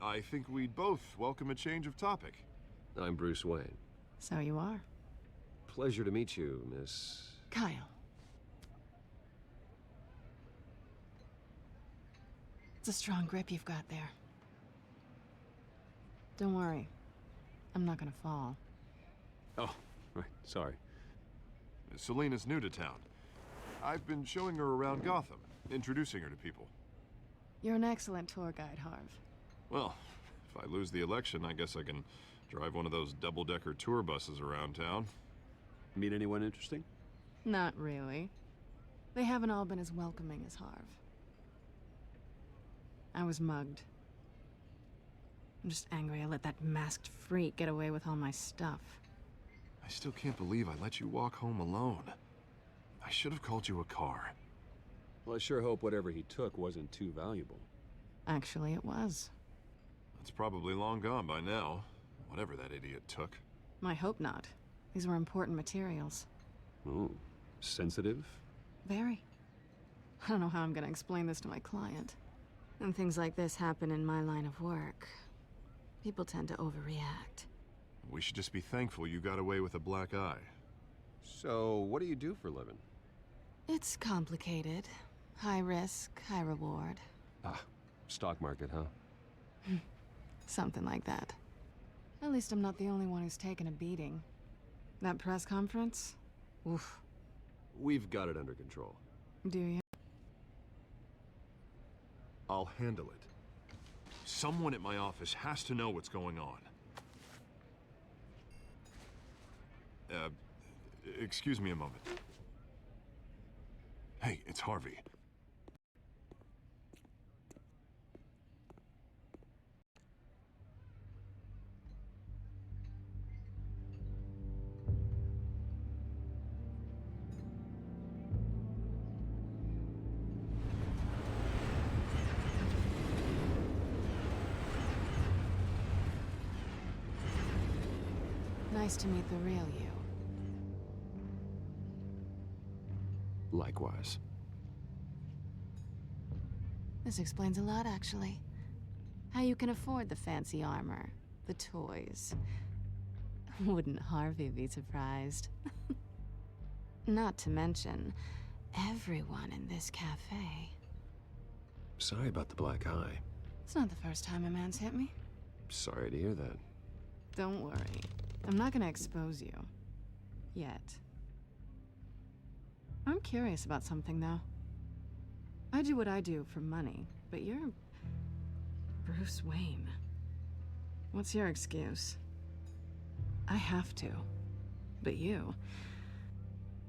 I think we'd both welcome a change of topic. I'm Bruce Wayne. So you are. Pleasure to meet you, Miss... Kyle. It's a strong grip you've got there. Don't worry. I'm not gonna fall. Oh, right, sorry. Selina's new to town. I've been showing her around Gotham, introducing her to people. You're an excellent tour guide, Harv. Well, if I lose the election, I guess I can drive one of those double-decker tour buses around town. Meet anyone interesting? Not really. They haven't all been as welcoming as Harv. I was mugged. I'm just angry I let that masked freak get away with all my stuff. I still can't believe I let you walk home alone. I should have called you a car. Well, I sure hope whatever he took wasn't too valuable. Actually, it was. It's probably long gone by now, whatever that idiot took. I hope not. These were important materials. Ooh, sensitive? Very. I don't know how I'm gonna explain this to my client. And things like this happen in my line of work. People tend to overreact. We should just be thankful you got away with a black eye. So, what do you do for a living? It's complicated. High risk, high reward. Ah, stock market, huh? Something like that. At least I'm not the only one who's taken a beating. That press conference? Oof. We've got it under control. Do you? I'll handle it. Someone at my office has to know what's going on. Excuse me a moment. Hey, it's Harvey. Nice to meet the real you. Likewise. This explains a lot, actually. How you can afford the fancy armor, the toys. Wouldn't Harvey be surprised? Not to mention, everyone in this cafe. Sorry about the black eye. It's not the first time a man's hit me. Sorry to hear that. Don't worry. I'm not gonna expose you. Yet. I'm curious about something, though. I do what I do for money, but you're Bruce Wayne. What's your excuse? I have to. But you...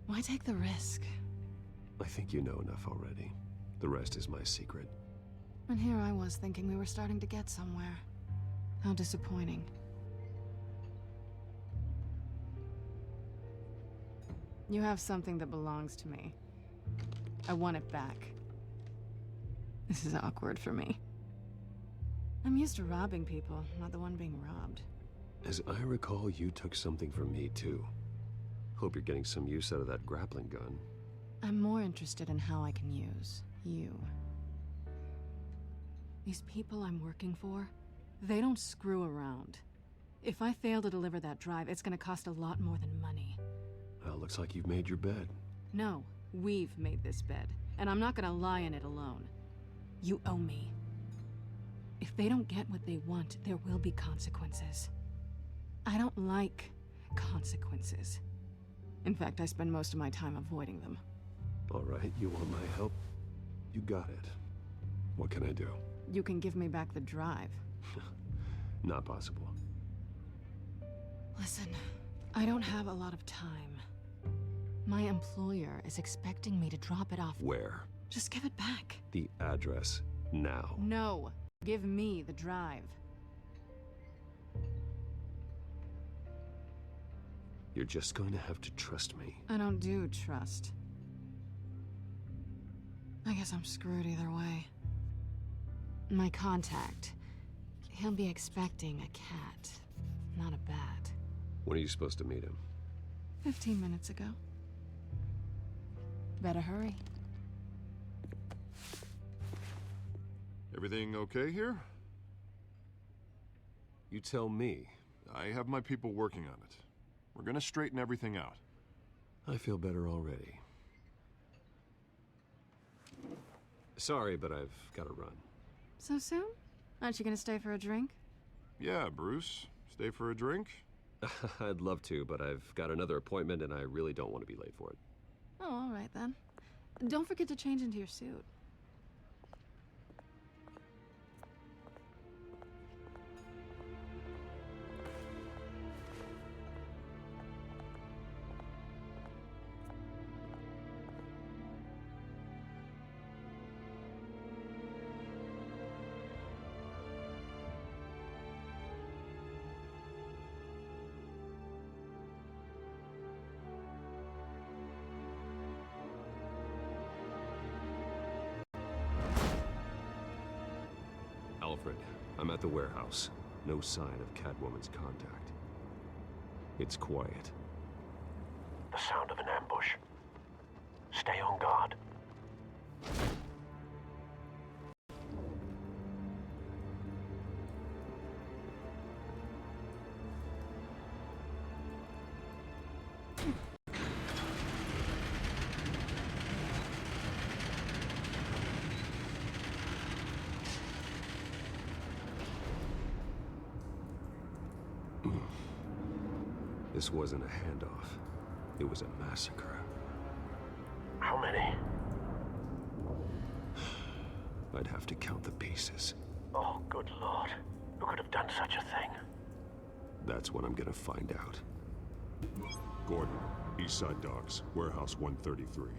why take the risk? I think you know enough already. The rest is my secret. And here I was thinking we were starting to get somewhere. How disappointing. You have something that belongs to me. I want it back. This is awkward for me. I'm used to robbing people, not the one being robbed. As I recall, you took something from me, too. Hope you're getting some use out of that grappling gun. I'm more interested in how I can use you. These people I'm working for, they don't screw around. If I fail to deliver that drive, it's gonna cost a lot more than money. Well, looks like you've made your bed. No, we've made this bed, and I'm not gonna lie in it alone. You owe me. If they don't get what they want, there will be consequences. I don't like consequences. In fact, I spend most of my time avoiding them. All right, you want my help? You got it. What can I do? You can give me back the drive. Not possible. Listen, I don't have a lot of time. My employer is expecting me to drop it off. Where? Just give it back. The address, now. No, give me the drive. You're just going to have to trust me. I don't do trust. I guess I'm screwed either way. My contact, he'll be expecting a cat, not a bat. When are you supposed to meet him? 15 minutes ago. Better hurry. Everything okay here? You tell me. I have my people working on it. We're gonna straighten everything out. I feel better already. Sorry, but I've got to run. So soon? Aren't you gonna stay for a drink? Yeah, Bruce. Stay for a drink? I'd love to, but I've got another appointment and I really don't want to be late for it. Oh, all right then. Don't forget to change into your suit. Alfred, I'm at the warehouse. No sign of Catwoman's contact. It's quiet. The sound of an ambush. Stay on guard. This wasn't a handoff. It was a massacre. How many? I'd have to count the pieces. Oh, good lord. Who could have done such a thing? That's what I'm gonna find out. Gordon, East Side Docks, Warehouse 133.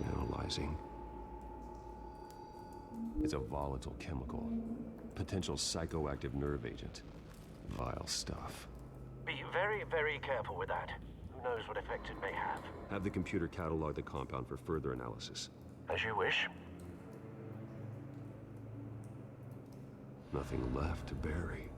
Analyzing. It's a volatile chemical. Potential psychoactive nerve agent. Vile stuff. Be very, very careful with that. Who knows what effects it may have. Have the computer catalog the compound for further analysis. As you wish. Nothing left to bury.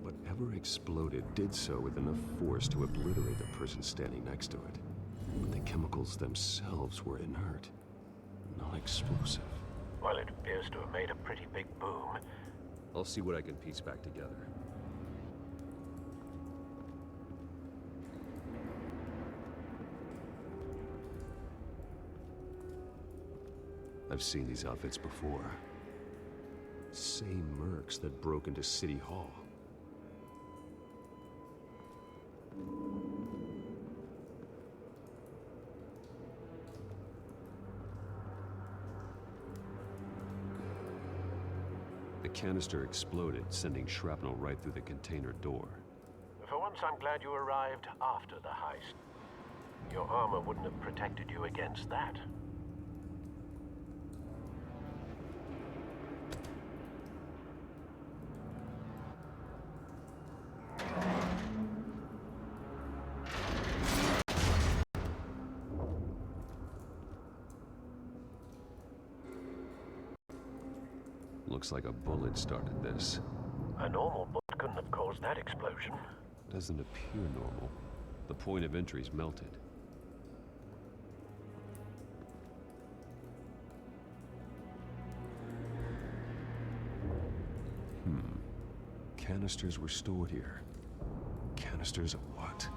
Whatever exploded did so with enough force to obliterate the person standing next to it. But the chemicals themselves were inert, non-explosive. Well, it appears to have made a pretty big boom. I'll see what I can piece back together. I've seen these outfits before. Same mercs that broke into City Hall. The canister exploded, sending shrapnel right through the container door. For once, I'm glad you arrived after the heist. Your armor wouldn't have protected you against that. Looks like a bullet started this. A normal bullet couldn't have caused that explosion. Doesn't appear normal. The point of entry's melted. Canisters were stored here. Canisters of what?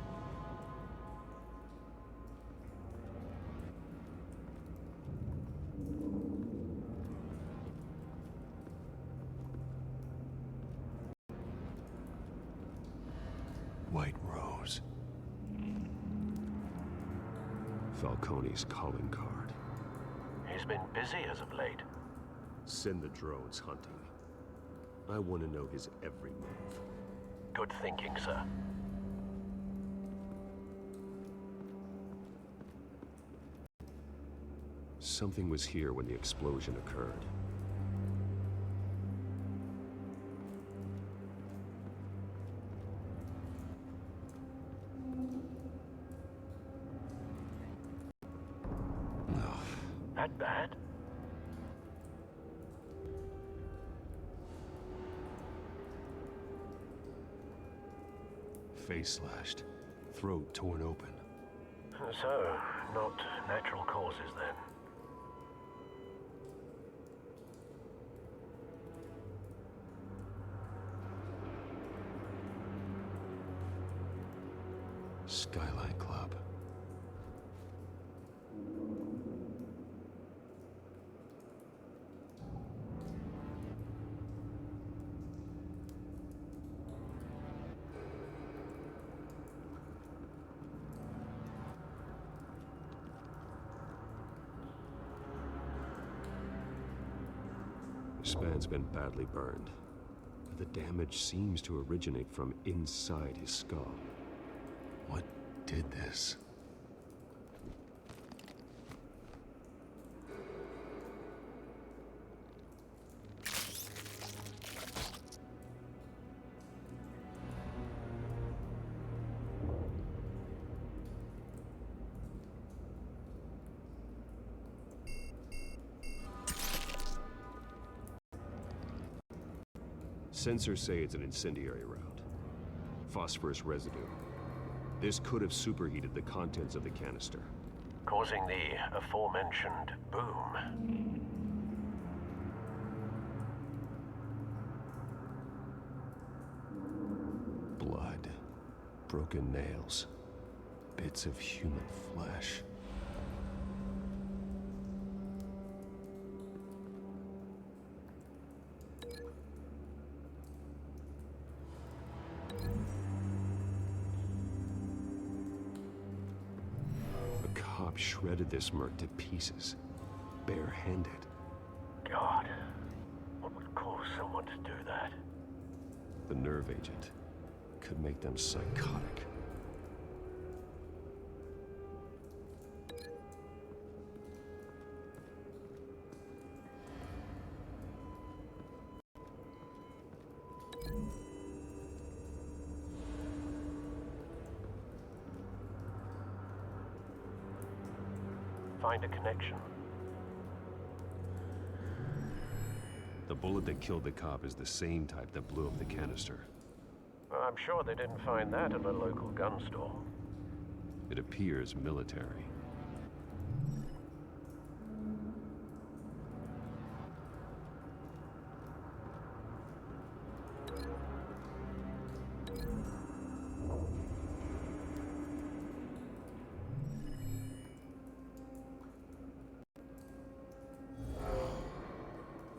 White Rose. Falcone's calling card. He's been busy as of late. Send the drones hunting. I want to know his every move. Good thinking, sir. Something was here when the explosion occurred. That bad? Face slashed, throat torn open. So, not natural causes then. Skyline Club. Span's been badly burned, but the damage seems to originate from inside his skull. What did this. Sensors say it's an incendiary round. Phosphorus residue. This could have superheated the contents of the canister, causing the aforementioned boom. Blood, broken nails, bits of human flesh. Shredded this merc to pieces, bare-handed. God, what would cause someone to do that? The nerve agent could make them psychotic. Find a connection. The bullet that killed the cop is the same type that blew up the canister. I'm sure they didn't find that at a local gun store. It appears military.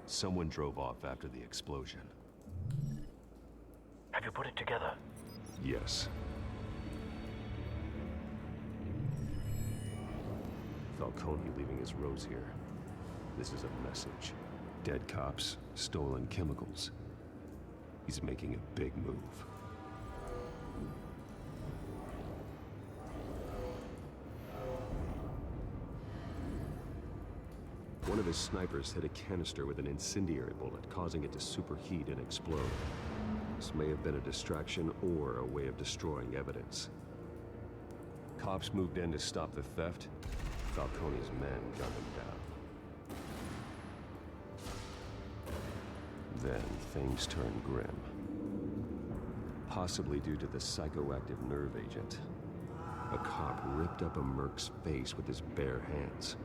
Someone drove off after the explosion. Have you put it together? Yes. Falcone leaving his rose here. This is a message. Dead cops, stolen chemicals. He's making a big move. One of his snipers hit a canister with an incendiary bullet, causing it to superheat and explode. This may have been a distraction or a way of destroying evidence. Cops moved in to stop the theft. Falcone's men gunned him down. Then things turned grim. Possibly due to the psychoactive nerve agent. A cop ripped up a merc's face with his bare hands.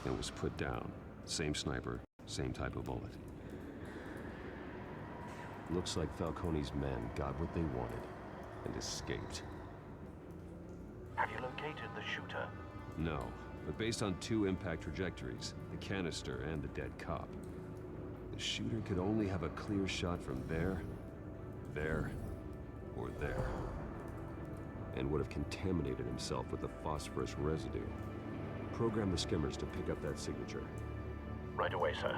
It was put down. Same sniper, same type of bullet. Looks like Falcone's men got what they wanted and escaped. Have you located the shooter? No, but based on two impact trajectories, the canister and the dead cop, the shooter could only have a clear shot from there, or there, and would have contaminated himself with the phosphorus residue. Program the skimmers to pick up that signature. Right away, sir.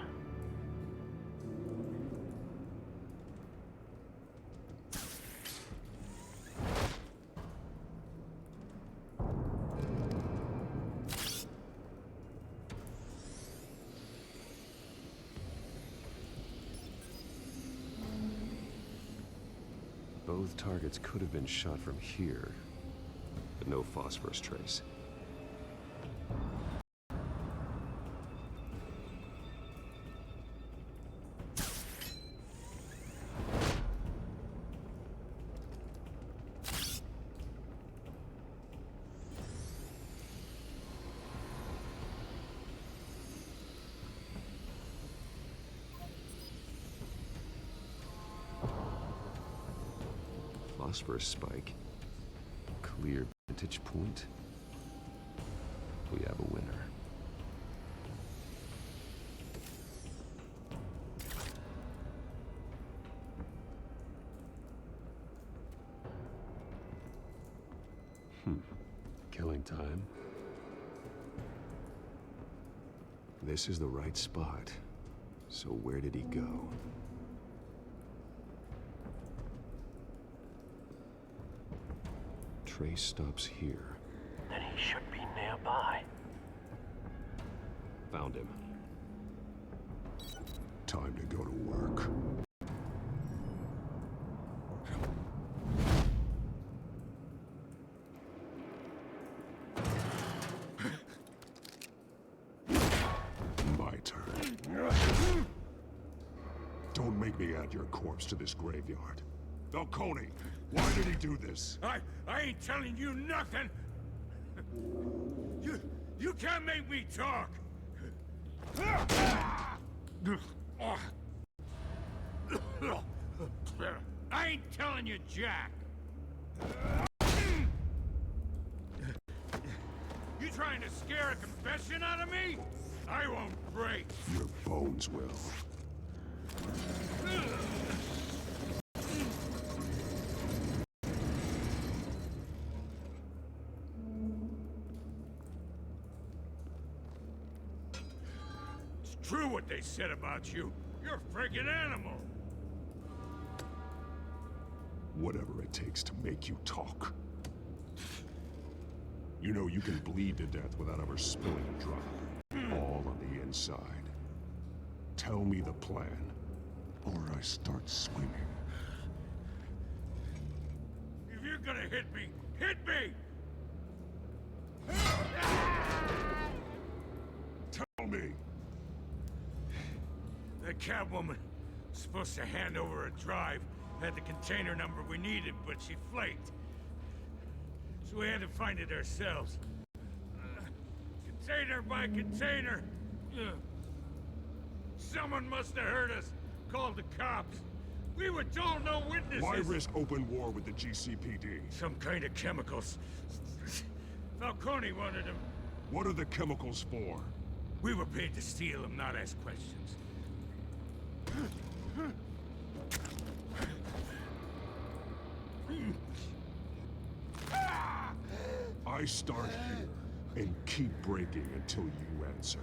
Both targets could have been shot from here, but no phosphorus trace. Phosphorus spike. Clear vantage point. We have a winner. Killing time. This is the right spot. So where did he go? trace stops here. Then he should be nearby. Found him. Time to go to work. My turn. Don't make me add your corpse to this graveyard. Falcone, why did he do this? I ain't telling you nothing! You can't make me talk! I ain't telling you, Jack! You trying to scare a confession out of me? I won't break! Your bones will. It's true what they said about you. You're a friggin' animal! Whatever it takes to make you talk. You know you can bleed to death without ever spilling a drop. All on the inside. Tell me the plan, or I start screaming. If you're gonna hit me, hit me! Tell me! That Catwoman was supposed to hand over a drive, had the container number we needed, but she flaked. So we had to find it ourselves. Container by container. Someone must have heard us, called the cops. We were told no witnesses. Why risk open war with the GCPD? Some kind of chemicals. Falcone wanted them. What are the chemicals for? We were paid to steal them, not ask questions. I start here and keep breaking until you answer.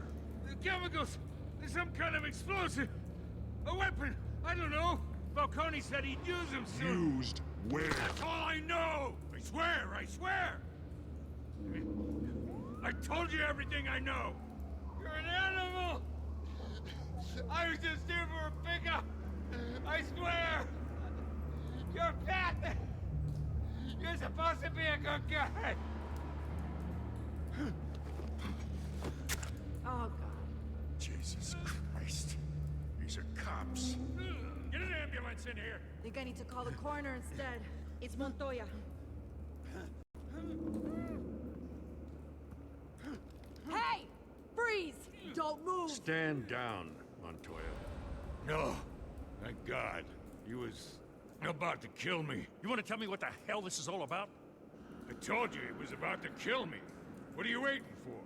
The chemicals! There's some kind of explosive! A weapon! I don't know! Falcone said he'd use them soon! Used where? That's all I know! I swear! I swear! I told you everything I know! You're an animal! I was just here for a pickup! I swear! You're a pet! You're supposed to be a good guy! Oh, God. Jesus Christ. These are cops. Get an ambulance in here! Think I need to call the coroner instead. It's Montoya. Hey! Freeze! Don't move! Stand down, Montoya. No. Thank God. He was about to kill me. You want to tell me what the hell this is all about? I told you he was about to kill me. What are you waiting for?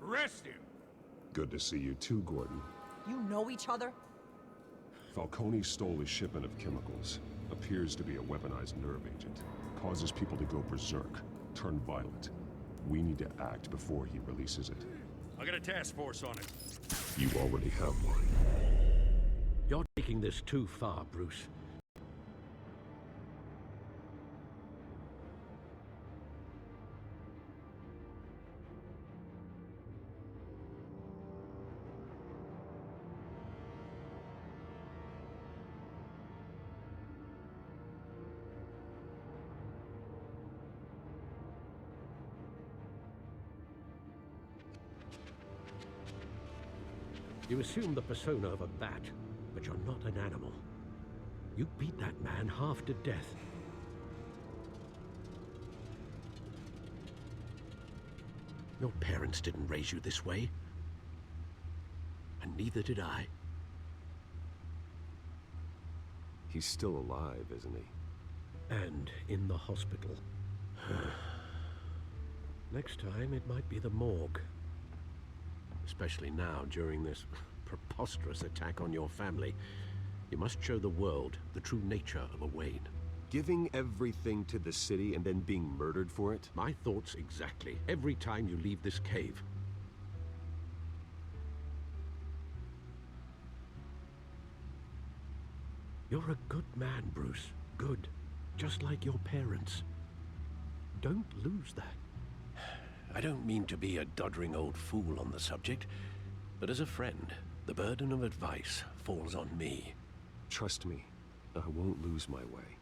Arrest him. Good to see you too, Gordon. You know each other? Falcone stole a shipment of chemicals. Appears to be a weaponized nerve agent. Causes people to go berserk, turn violent. We need to act before he releases it. I got a task force on it. You already have one. You're taking this too far, Bruce. You assume the persona of a bat, but you're not an animal. You beat that man half to death. Your parents didn't raise you this way. And neither did I. He's still alive, isn't he? And in the hospital. Next time, it might be the morgue. Especially now, during this preposterous attack on your family. You must show the world the true nature of a Wayne. Giving everything to the city and then being murdered for it? My thoughts exactly. Every time you leave this cave. You're a good man, Bruce. Good. Just like your parents. Don't lose that. I don't mean to be a doddering old fool on the subject, but as a friend, the burden of advice falls on me. Trust me, I won't lose my way.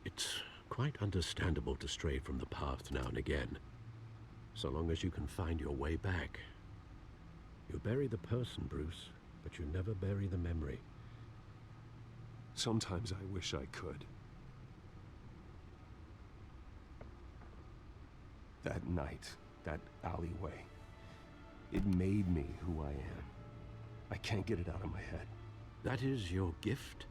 It's quite understandable to stray from the path now and again, so long as you can find your way back. You bury the person, Bruce, but you never bury the memory. Sometimes I wish I could. That night, that alleyway, it made me who I am. I can't get it out of my head. That is your gift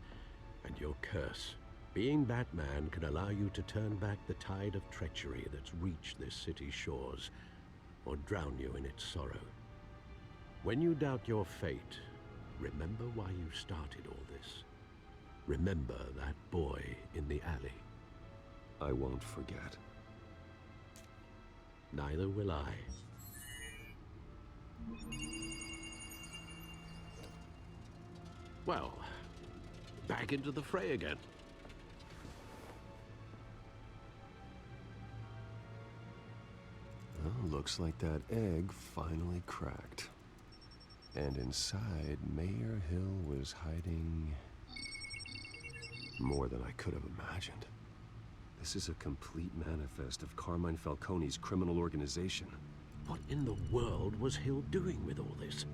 and your curse. Being Batman can allow you to turn back the tide of treachery that's reached this city's shores, or drown you in its sorrow. When you doubt your fate, remember why you started all this. Remember that boy in the alley. I won't forget. Neither will I. Well, back into the fray again. Well, looks like that egg finally cracked. And inside, Mayor Hill was hiding more than I could have imagined. This is a complete manifest of Carmine Falcone's criminal organization. What in the world was Hill doing with all this?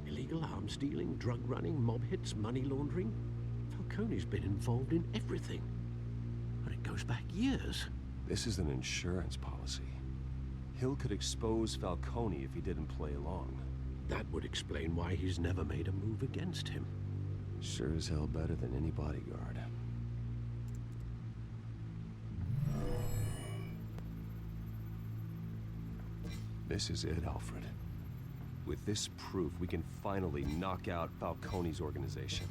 Illegal arms dealing, drug running, mob hits, money laundering? Falcone's been involved in everything. But it goes back years. This is an insurance policy. Hill could expose Falcone if he didn't play along. That would explain why he's never made a move against him. Sure as hell better than any bodyguard. This is it, Alfred. With this proof, we can finally knock out Falcone's organization.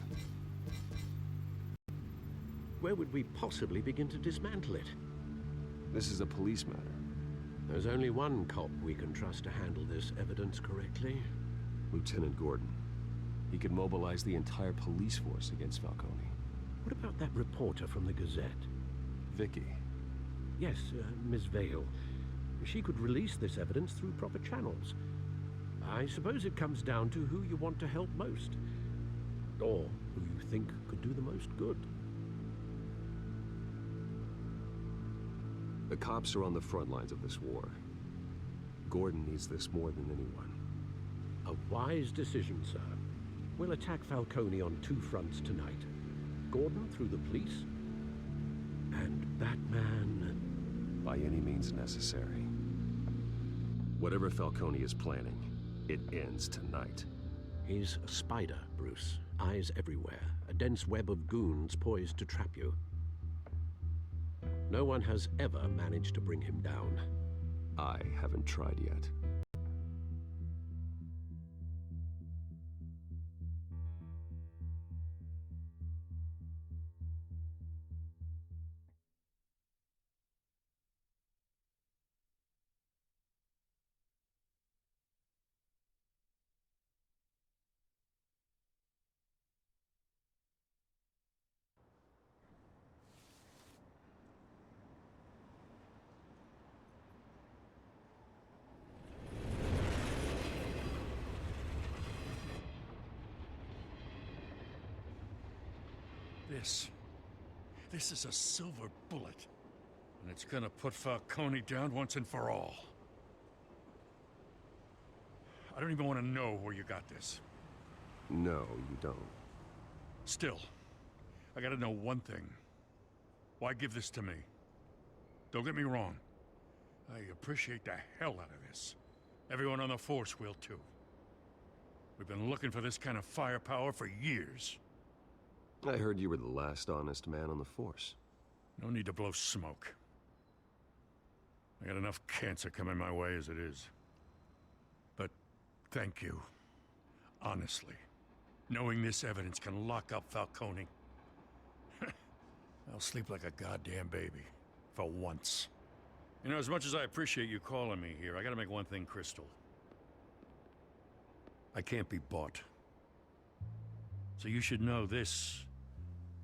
Where would we possibly begin to dismantle it? This is a police matter. There's only one cop we can trust to handle this evidence correctly. Lieutenant Gordon. He could mobilize the entire police force against Falcone. What about that reporter from the Gazette? Vicky. Yes, Miss Vale. She could release this evidence through proper channels. I suppose it comes down to who you want to help most. Or who you think could do the most good. The cops are on the front lines of this war. Gordon needs this more than anyone. A wise decision, sir. We'll attack Falcone on two fronts tonight. Gordon through the police, and Batman... by any means necessary. Whatever Falcone is planning, it ends tonight. He's a spider, Bruce. Eyes everywhere. A dense web of goons poised to trap you. No one has ever managed to bring him down. I haven't tried yet. This is a silver bullet. And it's gonna put Falcone down once and for all. I don't even want to know where you got this. No, you don't. Still, I gotta know one thing. Why give this to me? Don't get me wrong. I appreciate the hell out of this. Everyone on the force will too. We've been looking for this kind of firepower for years. I heard you were the last honest man on the force. No need to blow smoke. I got enough cancer coming my way as it is. But thank you. Honestly. Knowing this evidence can lock up Falcone. I'll sleep like a goddamn baby. For once. You know, as much as I appreciate you calling me here, I gotta make one thing crystal. I can't be bought. So you should know this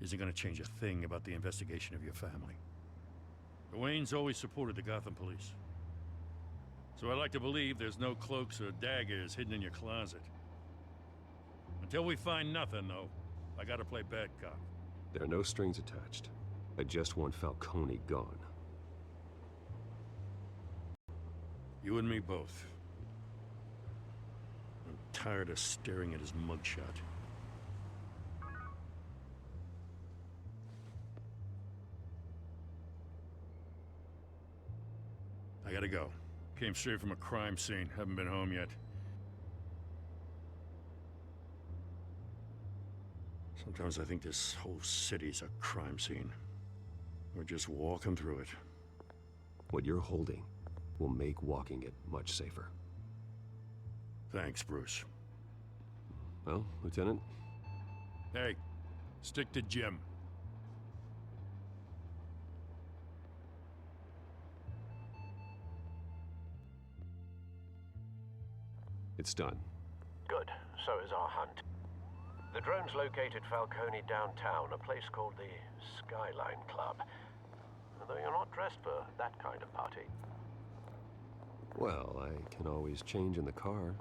isn't going to change a thing about the investigation of your family. The Waynes always supported the Gotham police. So I like to believe there's no cloaks or daggers hidden in your closet. Until we find nothing, though, I gotta play bad cop. There are no strings attached. I just want Falcone gone. You and me both. I'm tired of staring at his mugshot. I gotta go. Came straight from a crime scene. Haven't been home yet. Sometimes I think this whole city's a crime scene. We're just walking through it. What you're holding will make walking it much safer. Thanks, Bruce. Well, Lieutenant? Hey, stick to Jim. It's done. Good. So is our hunt. The drones located Falcone downtown, a place called the Skyline Club. Although you're not dressed for that kind of party. Well, I can always change in the car.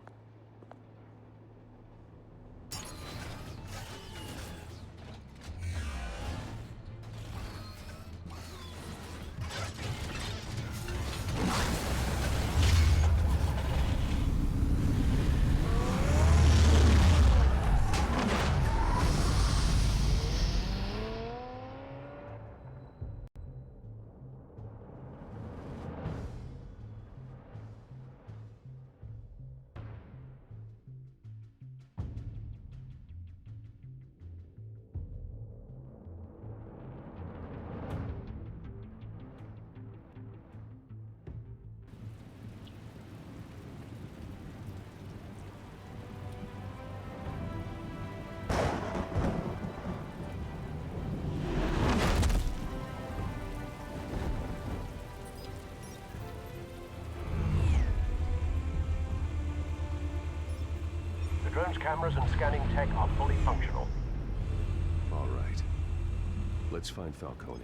Drone's cameras and scanning tech are fully functional. All right. Let's find Falcone.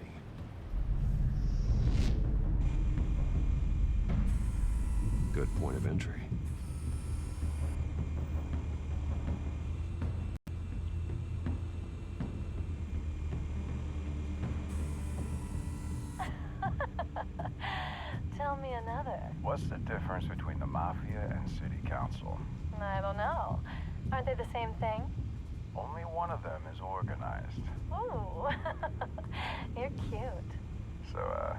Good point of entry. Tell me another. What's the difference between the Mafia and City Council? I don't know. Aren't they the same thing? Only one of them is organized. Ooh. You're cute. So,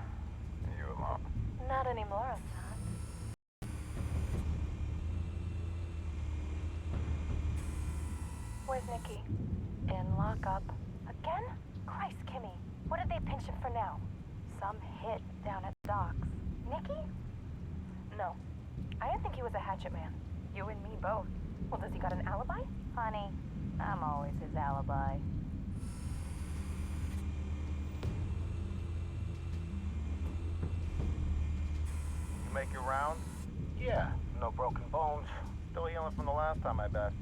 you alone? Not anymore, I'm not. Where's Nikki? In lockup. Again? Christ, Kimmy. What did they pinch him for now? Some hit down at the docks. Nikki? No. I didn't think he was a hatchet man. You and me both. Well, does he got an alibi? Honey, I'm always his alibi. You make your round? Yeah, no broken bones. Still healing from the last time, I bet.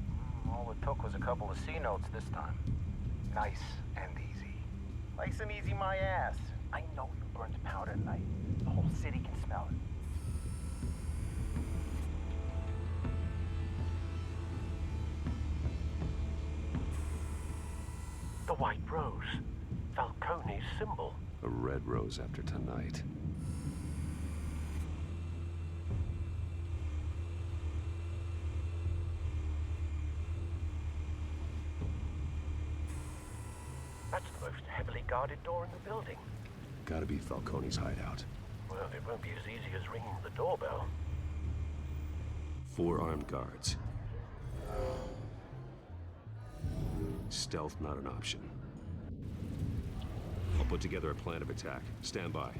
All it took was a couple of C notes this time. Nice and easy. Nice and easy, my ass. I know you burned powder tonight. The whole city can smell it. The white rose. Falcone's symbol. A red rose after tonight. That's the most heavily guarded door in the building. Gotta be Falcone's hideout. Well, it won't be as easy as ringing the doorbell. 4 armed guards. Stealth not an option. I'll put together a plan of attack. Stand by.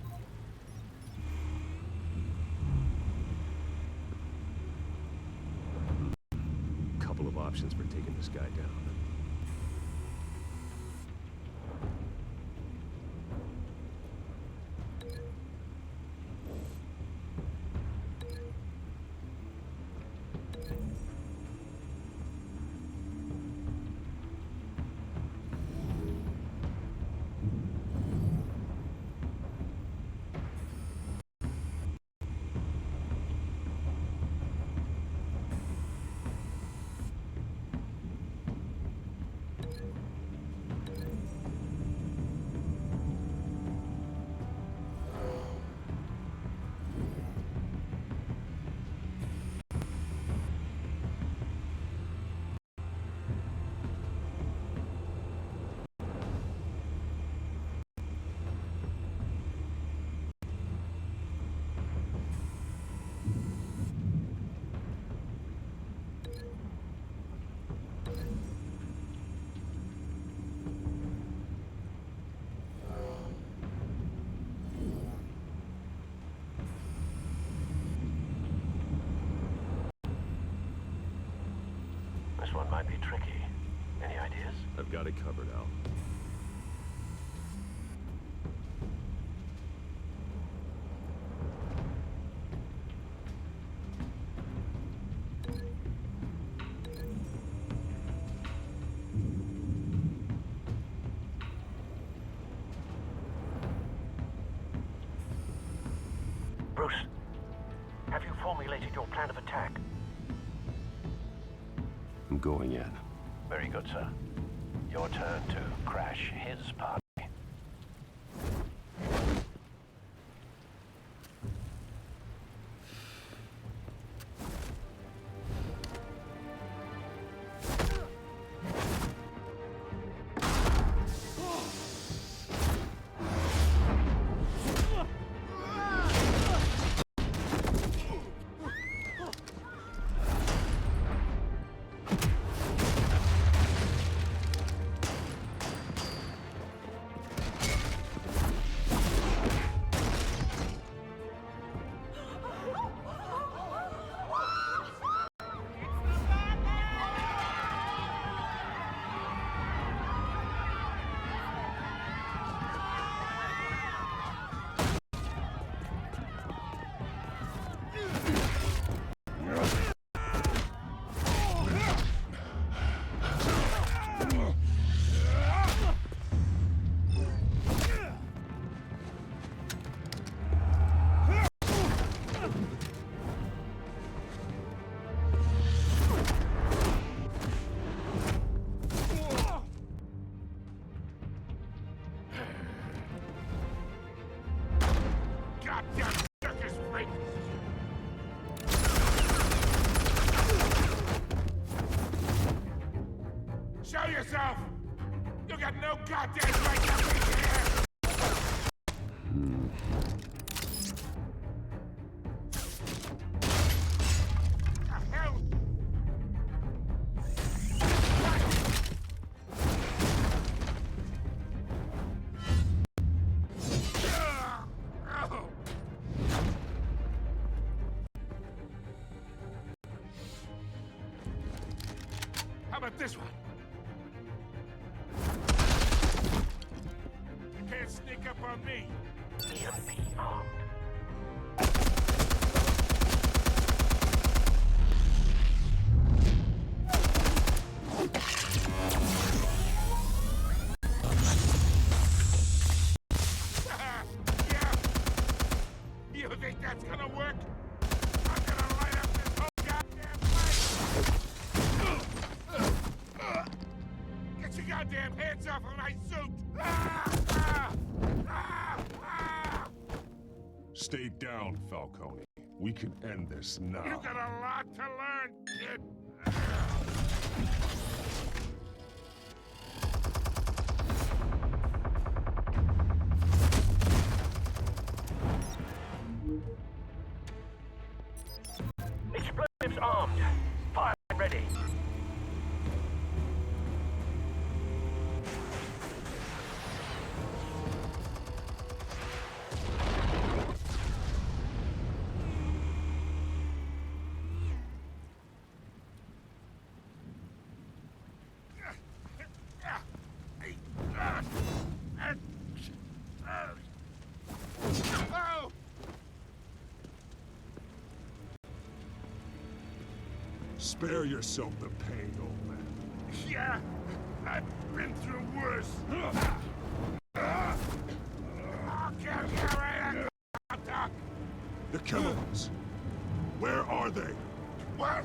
Couple of options for taking this guy down. might be tricky. Any ideas? I've got it covered, Al. Bruce, have you formulated your plan of attack? I'm going in. Very good, sir. Your turn to crash his party. Show yourself! You got no goddamn right to be here! The hell? How about this one? You can't sneak up on me. EMP armed. Yeah. You think that's gonna work? I'm gonna light up this whole goddamn place! Get your goddamn hands off of my suit! Stay down, Falcone. We can end this now. You got a lot to learn, kid. Explosives armed. Fire ready. Spare yourself the pain, old man. Yeah, I've been through worse. The chemicals. Where are they? What?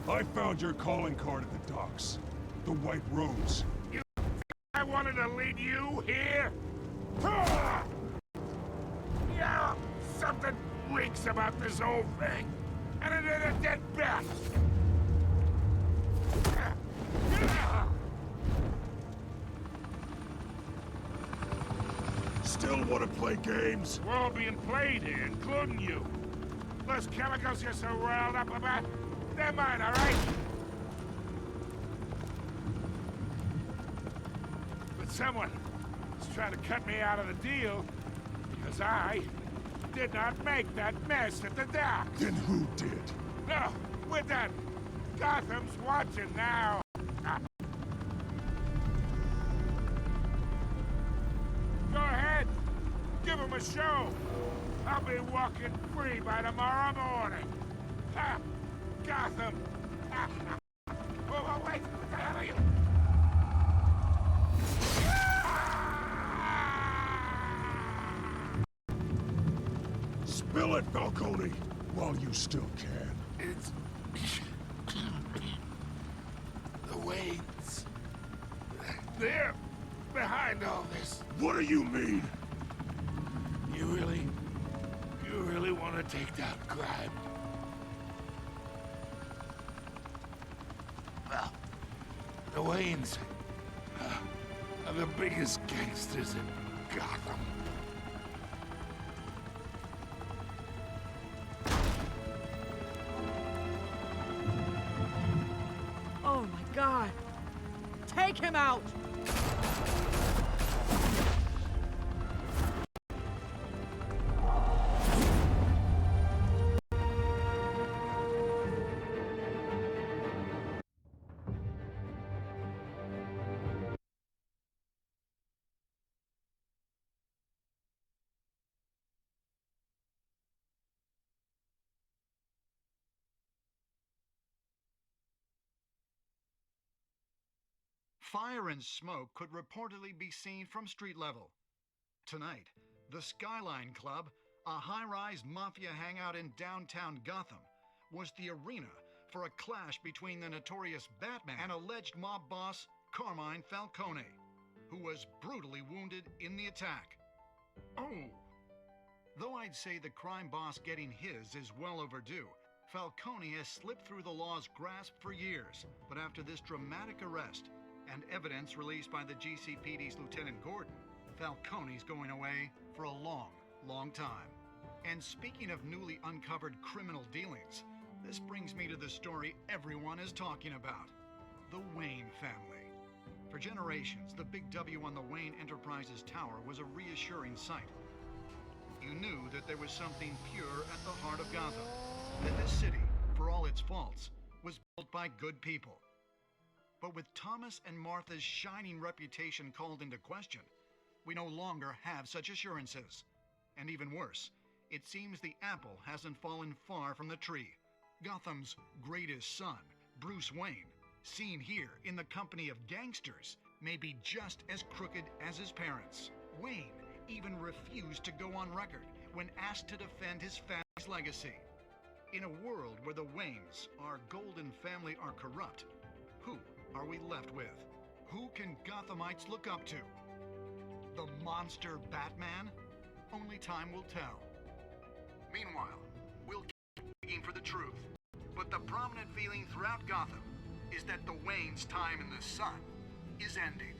I found your calling card at the docks. The White Rose. You think I wanted to lead you here? Yeah, something reeks about this whole thing. And it ain't a dead bat. Still want to play games? We're all being played here, including you. Those chemicals you're so riled up about, they're mine, all right? But someone is trying to cut me out of the deal because I did not make that mess at the dock. Then who did? No, we're done. Gotham's watching now. show. I'll be walking free by tomorrow morning. Ha! Gotham! Ha! Oh, wait! What the hell are you? Spill it, Falcone, while you still can. It's... the Waynes. They're behind all this. What do you mean? You really want to take down crime? Well, the Waynes are the biggest gangsters in Gotham. Oh my God! Take him out! Fire and smoke could reportedly be seen from street level. Tonight, the Skyline Club, a high-rise mafia hangout in downtown Gotham, was the arena for a clash between the notorious Batman and alleged mob boss Carmine Falcone, who was brutally wounded in the attack. Oh! Though I'd say the crime boss getting his is well overdue, Falcone has slipped through the law's grasp for years, but after this dramatic arrest, and evidence released by the GCPD's Lieutenant Gordon, Falcone's going away for a long, long time. And speaking of newly uncovered criminal dealings, this brings me to the story everyone is talking about. The Wayne family. For generations, the big W on the Wayne Enterprises Tower was a reassuring sight. You knew that there was something pure at the heart of Gotham, that this city, for all its faults, was built by good people. But with Thomas and Martha's shining reputation called into question, we no longer have such assurances. And even worse, it seems the apple hasn't fallen far from the tree. Gotham's greatest son, Bruce Wayne, seen here in the company of gangsters, may be just as crooked as his parents. Wayne even refused to go on record when asked to defend his family's legacy. In a world where the Waynes, our golden family, are corrupt, who are we left with? Who can Gothamites look up to? The monster Batman? Only time will tell. Meanwhile, we'll keep digging for the truth. But the prominent feeling throughout Gotham is that the Waynes' time in the sun is ending.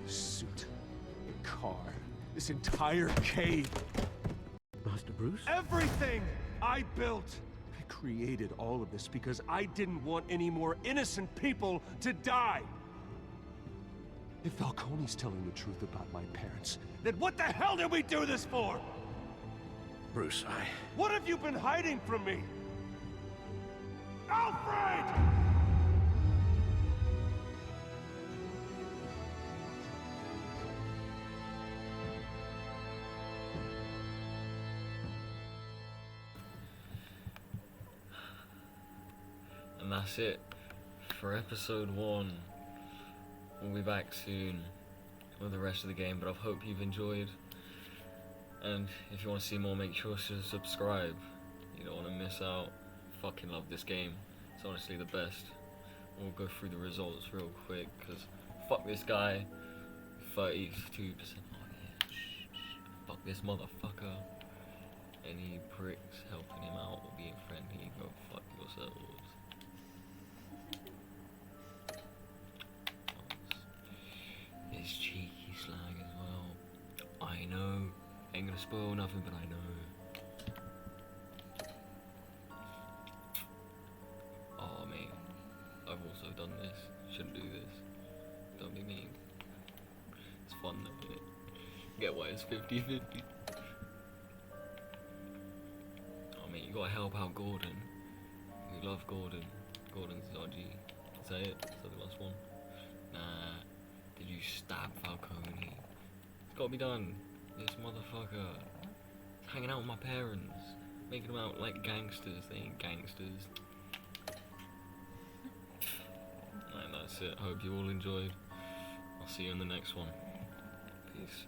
Suit, a car, this entire cave. Master Bruce? Everything I built! I created all of this because I didn't want any more innocent people to die! If Falcone's telling the truth about my parents, then what the hell did we do this for? Bruce, What have you been hiding from me? Alfred! And that's it for episode 1. We'll be back soon with the rest of the game, but I hope you've enjoyed. And if you want to see more, make sure to subscribe. You don't want to miss out. Fucking love this game. It's honestly the best. We'll go through the results real quick, because fuck this guy. 32%. Oh yeah. Fuck this motherfucker. Any pricks helping him out or being friendly, go fuck yourselves. It's cheeky slag as well. I know. Ain't gonna spoil nothing, but I know. Oh man, I've also done this. Shouldn't do this. Don't be mean. It's fun though, isn't it? Get why it's 50-50. I mean, You gotta help out Gordon. We love Gordon. Gordon's our G. Say it. Say the last one. Nah. Did you stab Falcone? It's gotta be done. This motherfucker. He's hanging out with my parents. Making them out like gangsters. They ain't gangsters. And that's it. Hope you all enjoyed. I'll see you in the next one. Peace.